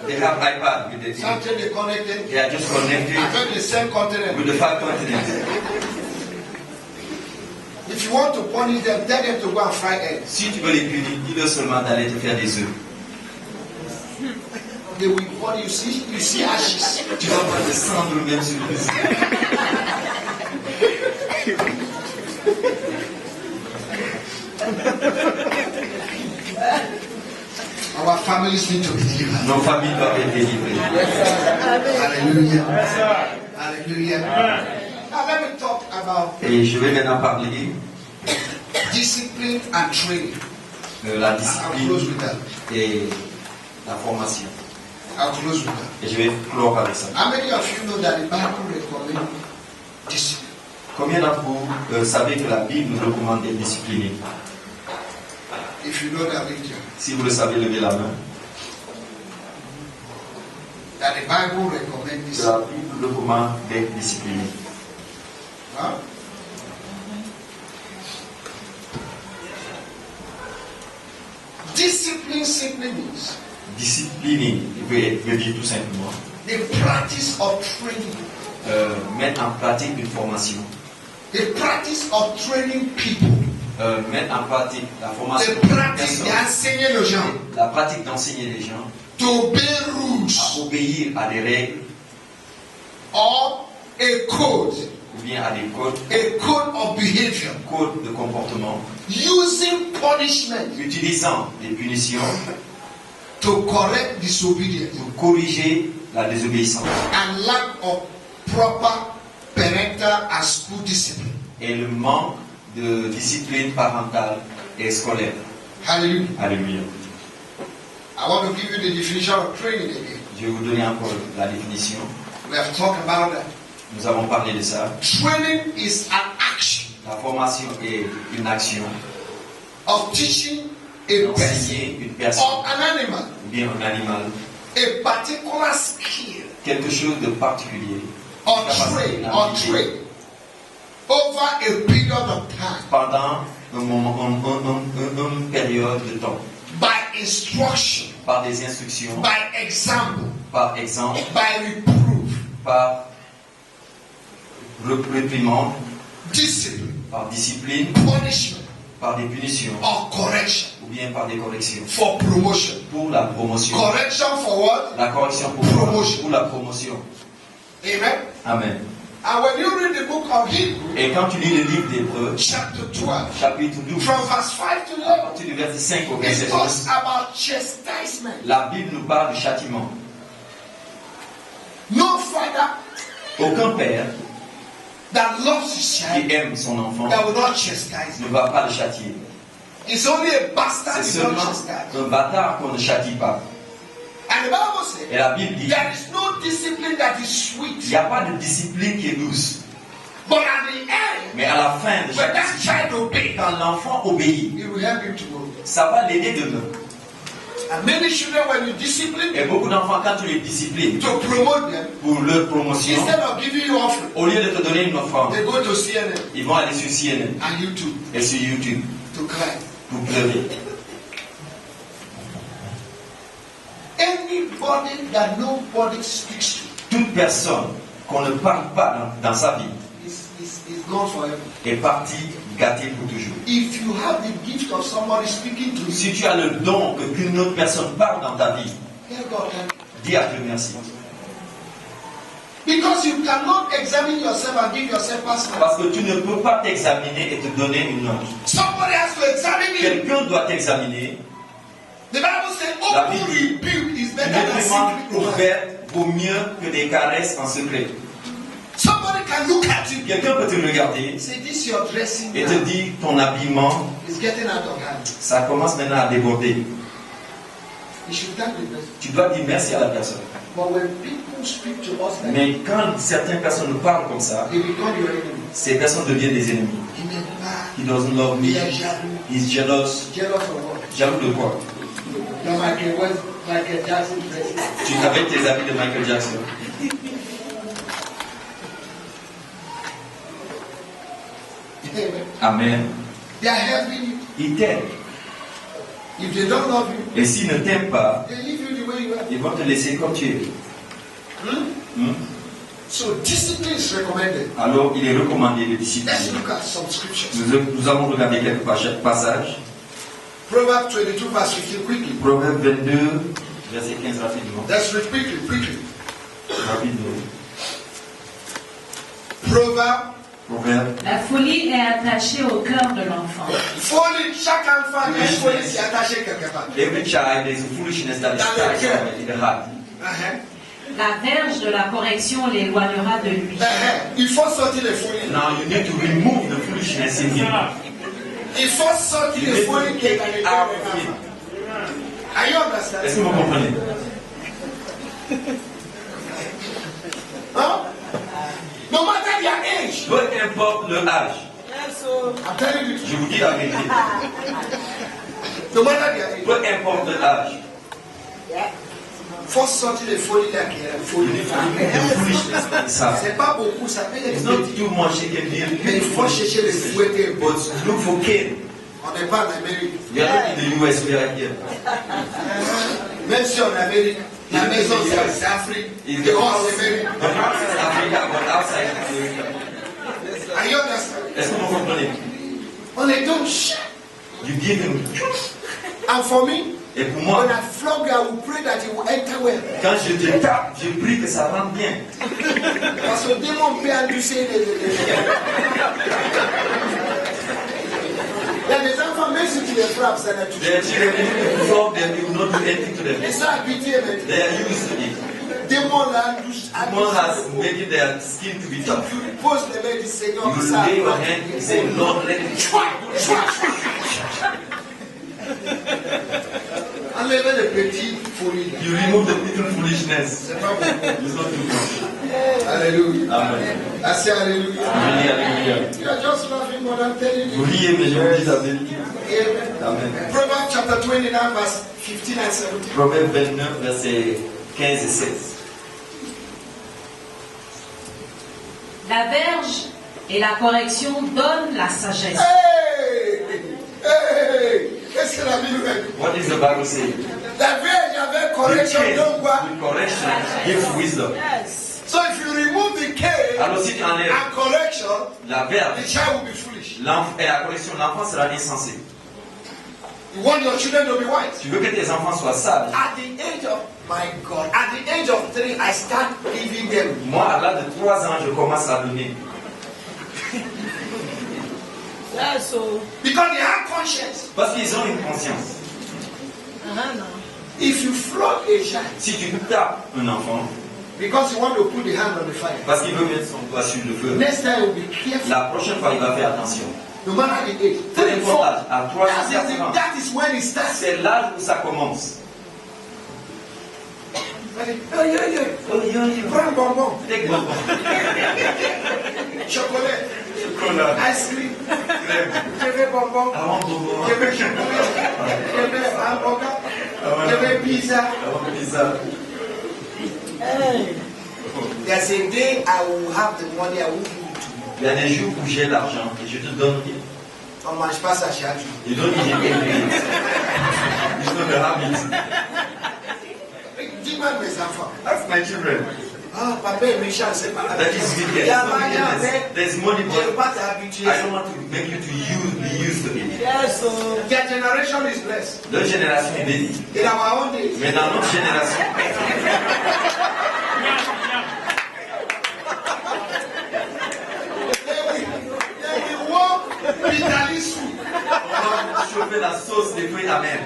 They have iPad with the Something they connected. They are just connected Avec the same continent. with the 5 continents. If you want to punish them, tell them to go and fry eggs. Si tu veux les punir, dis-leur seulement d'aller te faire des œufs. They will punish you. You see ashes. Tu vas voir des cendres même sur le œuf. Our families need to be delivered. Nos familles doivent être délivrées. Hallelujah. Hallelujah. Now let me talk about Et je vais maintenant parler discipline and training. de la I'll close discipline with that. et la formation. I'll close with that. Et je vais clore avec ça. How many of you know that the Bible recommends discipline? Combien d'entre vous savez que la Bible nous recommande d'être disciplinés? If you know that, lift your hand. Si vous le savez, levez la main. That the Bible recommends Que discipline. la Bible recommande d'être discipliné. Huh? Discipline simply means Discipliner veut dire tout simplement the practice of training. Mettre en pratique une formation. The practice of training people. Mettre en pratique la formation. The practice d'enseigner les gens. La pratique d'enseigner les gens. to obey à rules obéir à des règles or a code, ou bien à des codes of behavior, de comportement, using punishment utilisant des punitions to correct disobedience pour corriger la désobéissance and lack of proper parental and school discipline. et le manque de discipline parentale et scolaire. Hallelujah. Alléluia. I want to give you the definition of training again. Je vais vous donner encore la définition. We have talked about that. Nous avons parlé de ça. Training is an action La formation est une action of teaching a person d'enseigner une personne or an animal ou bien un animal a particular skill quelque chose de particulier or capacité trait d'appliquer over a period of time pendant une période de temps by instruction, par des instructions, by example, par exemple, by reproof, par réprimande, discipline, par discipline, punishment, par des punitions or correction ou bien par des corrections for promotion. pour la promotion. Correction for what? La correction pour la promotion. Amen. Amen. And when you read the book of Hebrews, Et quand tu lis le livre d'Hébreux, chapter 12, chapitre 12, from verse 5 to à 11, partir du verset 5 au it verset talks 11, about chastisement. la Bible nous parle du châtiment. No father Aucun père that loves his child qui aime son enfant that will not chastise ne him. va pas le châtier. It's only a bastard C'est who don't seulement chastise. un bâtard qu'on ne châtie pas. And the Bible says Et la Bible dit, there is no discipline that is il sweet, n'y a pas de discipline qui est douce. but at the end, Mais à la fin de when chaque that discipline, child obeys, quand l'enfant obéit, it will help him to grow. ça va l'aider demain. And many children, when you discipline Et them beaucoup d'enfants, quand tu les disciplines to promote them, pour leur promotion, instead of giving you offering, au lieu de te donner une offrande, they go to CNN ils vont aller sur CNN and YouTube et sur YouTube to cry. pour pleurer. Anybody that nobody speaks to Toute personne qu'on ne parle pas dans sa vie is gone forever. est partie gâtée pour toujours. If you have the gift of somebody speaking to you, Si tu as le don qu'une autre personne parle dans ta vie, tell God thank you. dis à Dieu merci. Because you cannot examine yourself and give yourself pass marks. Parce que tu ne peux pas t'examiner et te donner une note. Somebody has to examine you. Quelqu'un doit t'examiner. The Bible says La open Bible dit, rebuke is une better than réprimande secret command. ouverte vaut mieux que des caresses en secret. Somebody can look at you Quelqu'un peut te regarder and say, this your dressing et te now dire ton habillement, is getting out of hand. ça commence maintenant à déborder. You should thank the person. Tu dois dire merci à la personne. But when people speak to us like Mais quand certaines personnes nous parlent comme ça, they become your enemy. ces personnes deviennent des ennemis. He may be He doesn't love me. He is jaloux. He's jealous. Jealous of what? Jaloux de quoi? You're Michael Jackson dressing. Tu avais tes habits de Michael Jackson. Amen. They are helping you. Ils t'aiment. If they don't love you, Et s'ils ne t'aiment pas, they leave you the way you are. ils vont te laisser comme tu es. Hmm? So discipline is recommended. Alors, il est recommandé de Let's discipliner. look at some scriptures. Nous allons regarder quelques passages. Proverbs 22 verse 15 quickly. Proverbe 22, verset 15 rapidement. Let's read quickly. Rapidement. Proverb. Proverbe. La folie est attachée au cœur de l'enfant. Folie, chaque enfant, il y a une folie qui est attachée quelque part. Every child, there's a foolishness that is tied in the heart. La verge de la correction l'éloignera de lui. Il faut sortir les folies. Now you need to remove the foolishness in him. Il faut sortir You les need to folies qui est dans take les it cœurs out des of him. enfants. Are you understand? Est-ce que vous comprenez? Huh? No matter their age. Peu importe le âge, I'm telling you. je vous dis la vérité. No matter their age. Peu importe l'âge, Faut sortir les folies là qui est la you folie. need to remove the foolishness from his heart. C'est pas beaucoup, ça peut It's être not petit. too much, it can be a Mais il faut beautiful. chercher les fouetter. But look for Cain. On n'est pas en Amérique. We are not in the US, we are here. Même si en Amérique, la maison c'est Afrique. It's The the house house, c'est Amérique. the house is Africa, but outside Africa. Are you understand? Est-ce que vous comprenez? On est donc shit. You give him. And for me, Et pour moi, When I flog you, I will pray that you will enter well. quand je te tape, je prie que ça rentre bien. Parce que le démon peut endurcir les... Il y a des enfants, même si tu les frappes, ça n'a touché. Their children, if you flog them, you will not do anything to them. Ils sont habitués maintenant. They are used to it. Démon là, douche, Demon has made their skin to be tough. tu poses les mains du Seigneur, You ça lay your hand and say, Lord, let it enlevez les petits folies. You remove the little foolishness. C'est pas bon. It's not too much. Alléluia. Amen. Assez alléluia. Oui, alléluia. You are just laughing what I'm telling you. Vous riez, mais je vous dis la vérité. Amen. Amen. Proverbs chapter 29 verse 15 and 17. Proverbe 29, versets 15 et 16. La verge et la correction donnent la sagesse. Hey! Hey! Qu'est-ce que la Bible dit? What is the Bible saying? La verge avec The correction cane donne quoi? with correction gives wisdom. So if you remove the cane Alors si tu enlèves and correction, la the verge child will be foolish. et la correction, l'enfant sera insensé. You want your children to be wise. Tu veux que tes enfants soient sages. At the age of, my God, at the age of 3, I start giving them. Moi, à l'âge de 3 ans, je commence à donner. Because they have conscience. Parce qu'ils ont une conscience. If you flog a child, Si tu tapes un enfant, because you want to put the hand on the fire, parce qu'il veut mettre son doigt sur le feu, next time will be careful. la prochaine fois, il va faire attention. No matter the age. Peu importe l'âge, à 3 ans, That 4 ans, is when it starts. c'est l'âge où ça commence. Prends bonbon, Take bonbon, chocolat, chocolat, ice cream, crème, je veux bonbon, avant bonbon, je veux chocolat, je veux hamburger, je veux pizza. avant pizza. There's a day I will have the money, I will give it to you. Il y a des jours où j'ai l'argent et je te donne rien. On ne mange pas ça chaque jour. You don't need it. It's not a habit. Dis-moi mes enfants. That's my children. Ah, papa est méchant, c'est pas la That is wicked. Il y a It's not pas wickedness. There's money, Je ne veux but pas t'habituer. I don't want to make you to be used to it. Their generation is blessed. Notre génération est bénie. In our own days. Mais dans notre génération, They will walk bitterly sweet. on va chauffer la sauce des fruits amers.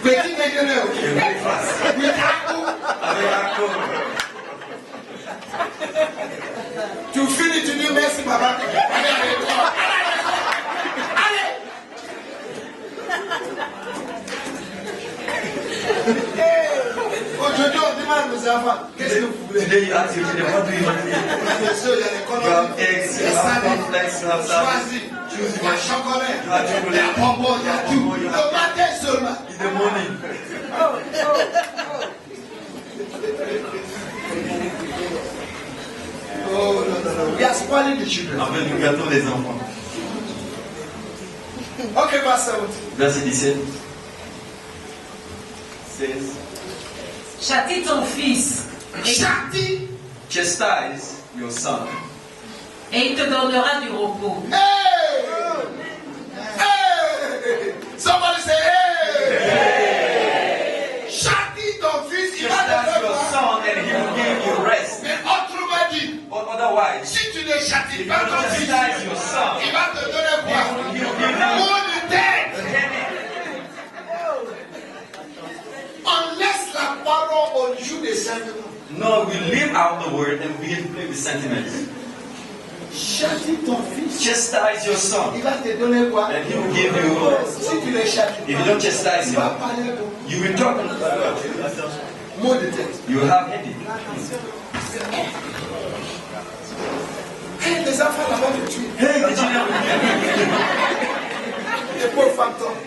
Petit déjeuner, ok. Le breakfast. With apple. Avec la coke. Tu finis, tu dis merci, papa. Allez, allez, toi. Allez. Aujourd'hui, on demande aux enfants, qu'est-ce que vous voulez? Today you ask your children, what do you want to eat? Bien sûr, il y a You have l'économie. eggs, you have cornflakes, you have Choisis. salad. Il y a chocolat, You have chocolate. il y a bonbon, il y a tout. You Le have matin seulement. in the morning. Oh, non, non, non. We are spoiling the children. En fait, nous gâtons les enfants. Okay, verse 17. Verset 17. 16. Châtie ton fils Châtie. Chastise your son, et il te donnera du repos. Hey! Hey! Somebody say hey! Châtie ton fils, il va te chastise your faire son, and he will give you rest. Mais autrement dit, Or otherwise, si tu ne châties if you pas ton fils, chastise your son, il va te donner he quoi? will give you Mot de tête! the headache. Unless la parole on joue des sentiments. No, we live out the word and begin to play with sentiments. Châtie ton fils, Chastise your son, il va te donner quoi? and he will give you. Si tu le châties If you don't chastise il va him, parler de you will talk. mot de tête. You will have headache. Hey, les enfants là-bas me tuent. Hey, the children will Les pauvres fantômes.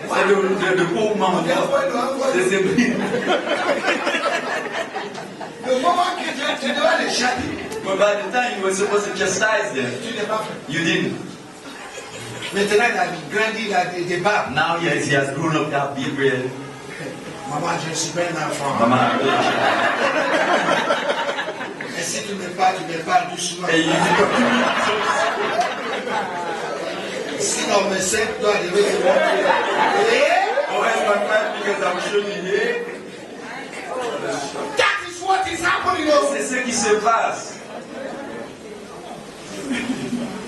give the poor man. There's a Le moment que tu dois les châtier, But by the time you were supposed to chastise them, tu n'es pas fait. you didn't. Maintenant, il a grandi, il a des barbes. Now he has grown up to have big beard. Maman, je suis bien enfant. Mama, Et si tu me parles doucement. hey, you Si on me sait, doit arriver tout le monde. That is what is happening. C'est ce qui se passe.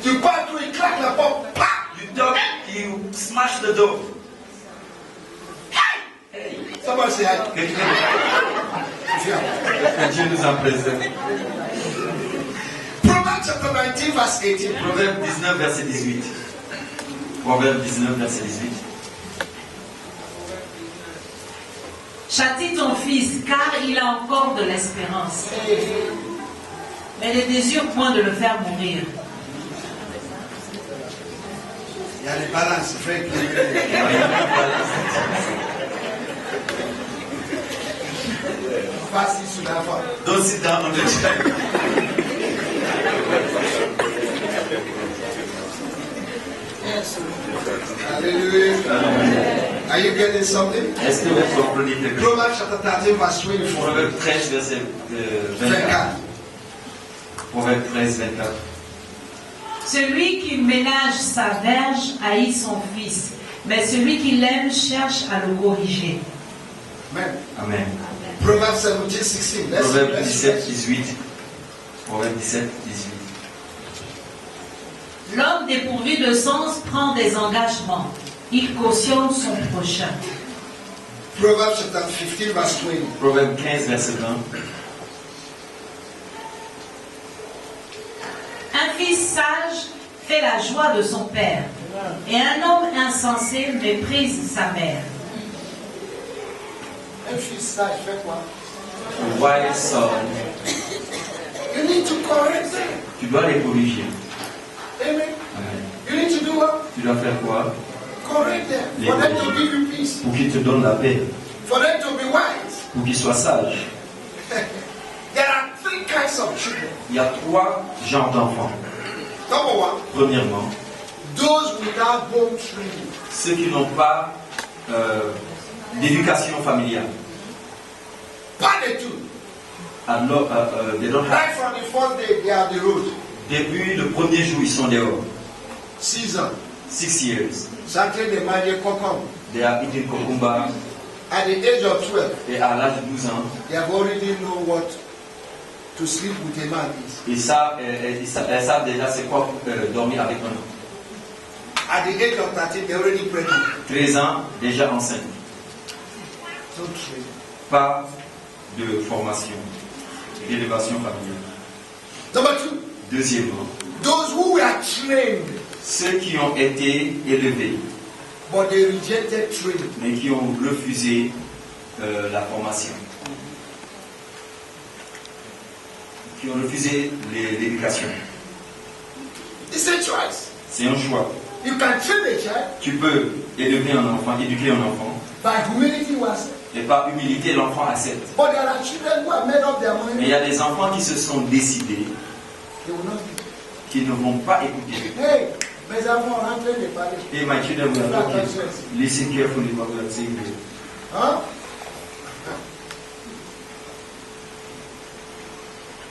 Tu parles, tu éclates la porte. Pah! You talk, you smash the door. Hey! Somebody say hi. Que Viens. Dieu nous en préserve. Proverbs chapter 19 verse 18. Proverbe 19, verset 18. Proverbe 19, verset 18. Châtie ton fils, car il a encore de l'espérance. Mais ne désire point de le faire mourir. Il y a les balances, frère. Vas-y sur la voie. Don't sit down on the chair. Hallelujah. Are you getting something? Est-ce que vous comprenez quelque chose? Proverbs chapter 13 verse 24. Proverbe 13, verset 24. Proverbe 13, 24. Celui qui ménage sa verge haït son fils, mais celui qui l'aime cherche à le corriger. Amen. Amen. Proverbs 17, 16. Proverbe 17, 18. Proverbe 17, 18. L'homme dépourvu de sens prend des engagements. Il cautionne son prochain. Proverbs chapter 15 verse 20. Proverbe 15, verset 20. Un fils sage fait la joie de son père, et un homme insensé méprise sa mère. Un fils sage fait quoi? A wise son. You need to correct them. Tu dois les corriger. Amen. Amen. You need to do what? Tu dois faire quoi? Correct them. Les For them to corriger. give you peace. Pour qu'ils te donnent la paix. For them to be wise. Pour qu'ils soient sages. There are three kinds of children. Il y a 3 genres d'enfants. Number one, Premièrement, those without home training. ceux qui n'ont pas d'éducation familiale. Part the two. Alors, they don't have. Right from the first day, they are the road. Depuis le premier jour, ils sont dehors. 6 ans. 6 years. Something they manage concombre. They are eating cucumber. At the age of 12, Et à l'âge de 12 ans, they have already know what to sleep with a man is. elles savent déjà c'est quoi dormir avec un homme. At the age of 13, they already pregnant. 13 ans, déjà enceinte. So train. Pas de formation, d'élévation familiale. Number two, Deuxièmement, those who were trained, ceux qui ont été élevés, but they rejected training. mais qui ont refusé la formation. Qui ont refusé l'éducation. It's a choice. C'est un choix. You can train a child Tu peux élever un enfant, éduquer un enfant, by humility was. et par humilité, l'enfant accepte. But there are children who have made up their mind. Mais il y a des enfants qui se sont décidés, They will not be. qui ne vont pas écouter. Hey, mes enfants, rentrez les palais. Et my children will not listen carefully what we are saying here. Huh?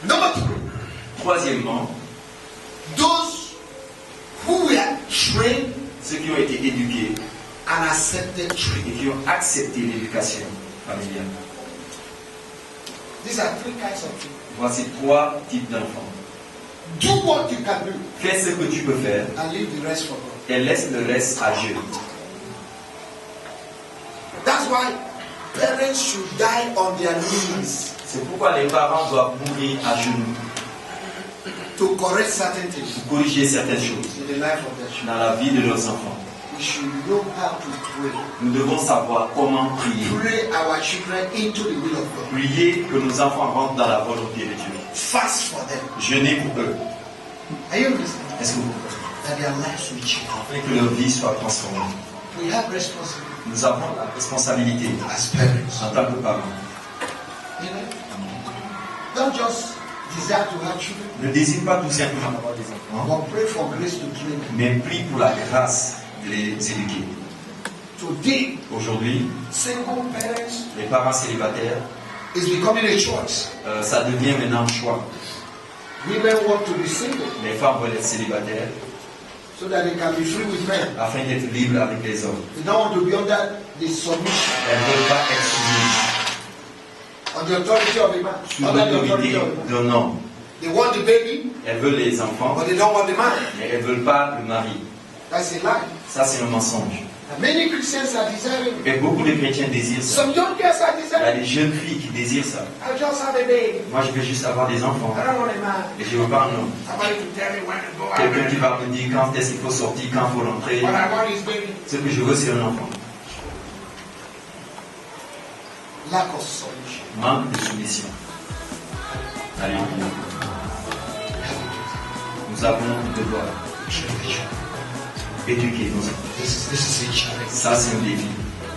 Number two, Troisièmement, those who were trained ceux qui ont été éduqués and accepted et training. qui ont accepté l'éducation familiale. These are three kinds of children. Voici 3 types d'enfants. Do what you can do Fais ce que tu peux faire and leave the rest for God. et laisse le reste à Dieu. That's why parents should die on their knees C'est pourquoi les parents doivent mourir à genoux to correct certain things pour corriger certaines choses in the life of their children. dans la vie de leurs enfants. We should know how to pray. Nous devons savoir comment prier. Pray our children into the will of God. Prier que nos enfants rentrent dans la volonté de Dieu. Fast for them. Jeûner pour eux. Are you listening? Est-ce que vous That their lives will change. afin que leur vie soit transformée? We have responsibility Nous avons la responsabilité as parents. en tant que parents. You know? Don't just desire to have children, Ne désire pas tout simplement avoir des enfants, but pray for grace to train them. mais prie pour la grâce de les éduquer. Today, Aujourd'hui, single parents les parents célibataires, is becoming a choice. ça devient maintenant un choix. Women want to be single. Les femmes veulent être célibataires. so that they can be free with men. afin d'être libres avec les hommes. They don't want to be under the submission, Elles ne veulent pas être soumises on the authority of a man, sous under the l'autorité authority of a man. d'un homme. They want the baby, Elles veulent les enfants, but they don't want the man. mais elles ne veulent pas le mari. That's a lie. Ça, c'est un mensonge. And many Christians are desiring it. Et beaucoup de chrétiens désirent ça. Some young girls are Il y a desiring des jeunes filles qui désirent ça. I just have a baby. Moi, je veux juste avoir des enfants. I don't want a man. Et je veux pas un homme. Somebody to tell me when to go out. Quelqu'un qui va me dire quand est-ce qu'il faut sortir, quand il faut rentrer. What I want is baby. Ce que je veux, c'est un enfant. Lack of submission. Manque de soumission. Alléluia. Nous avons le devoir d'éduquer nos enfants. This is a challenge. Ça, c'est un défi.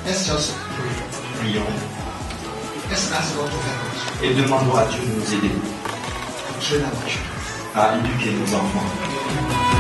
Let's just pray. Prions Let's ask God to help us. et demandons à Dieu de nous aider To train our children. à éduquer nos enfants.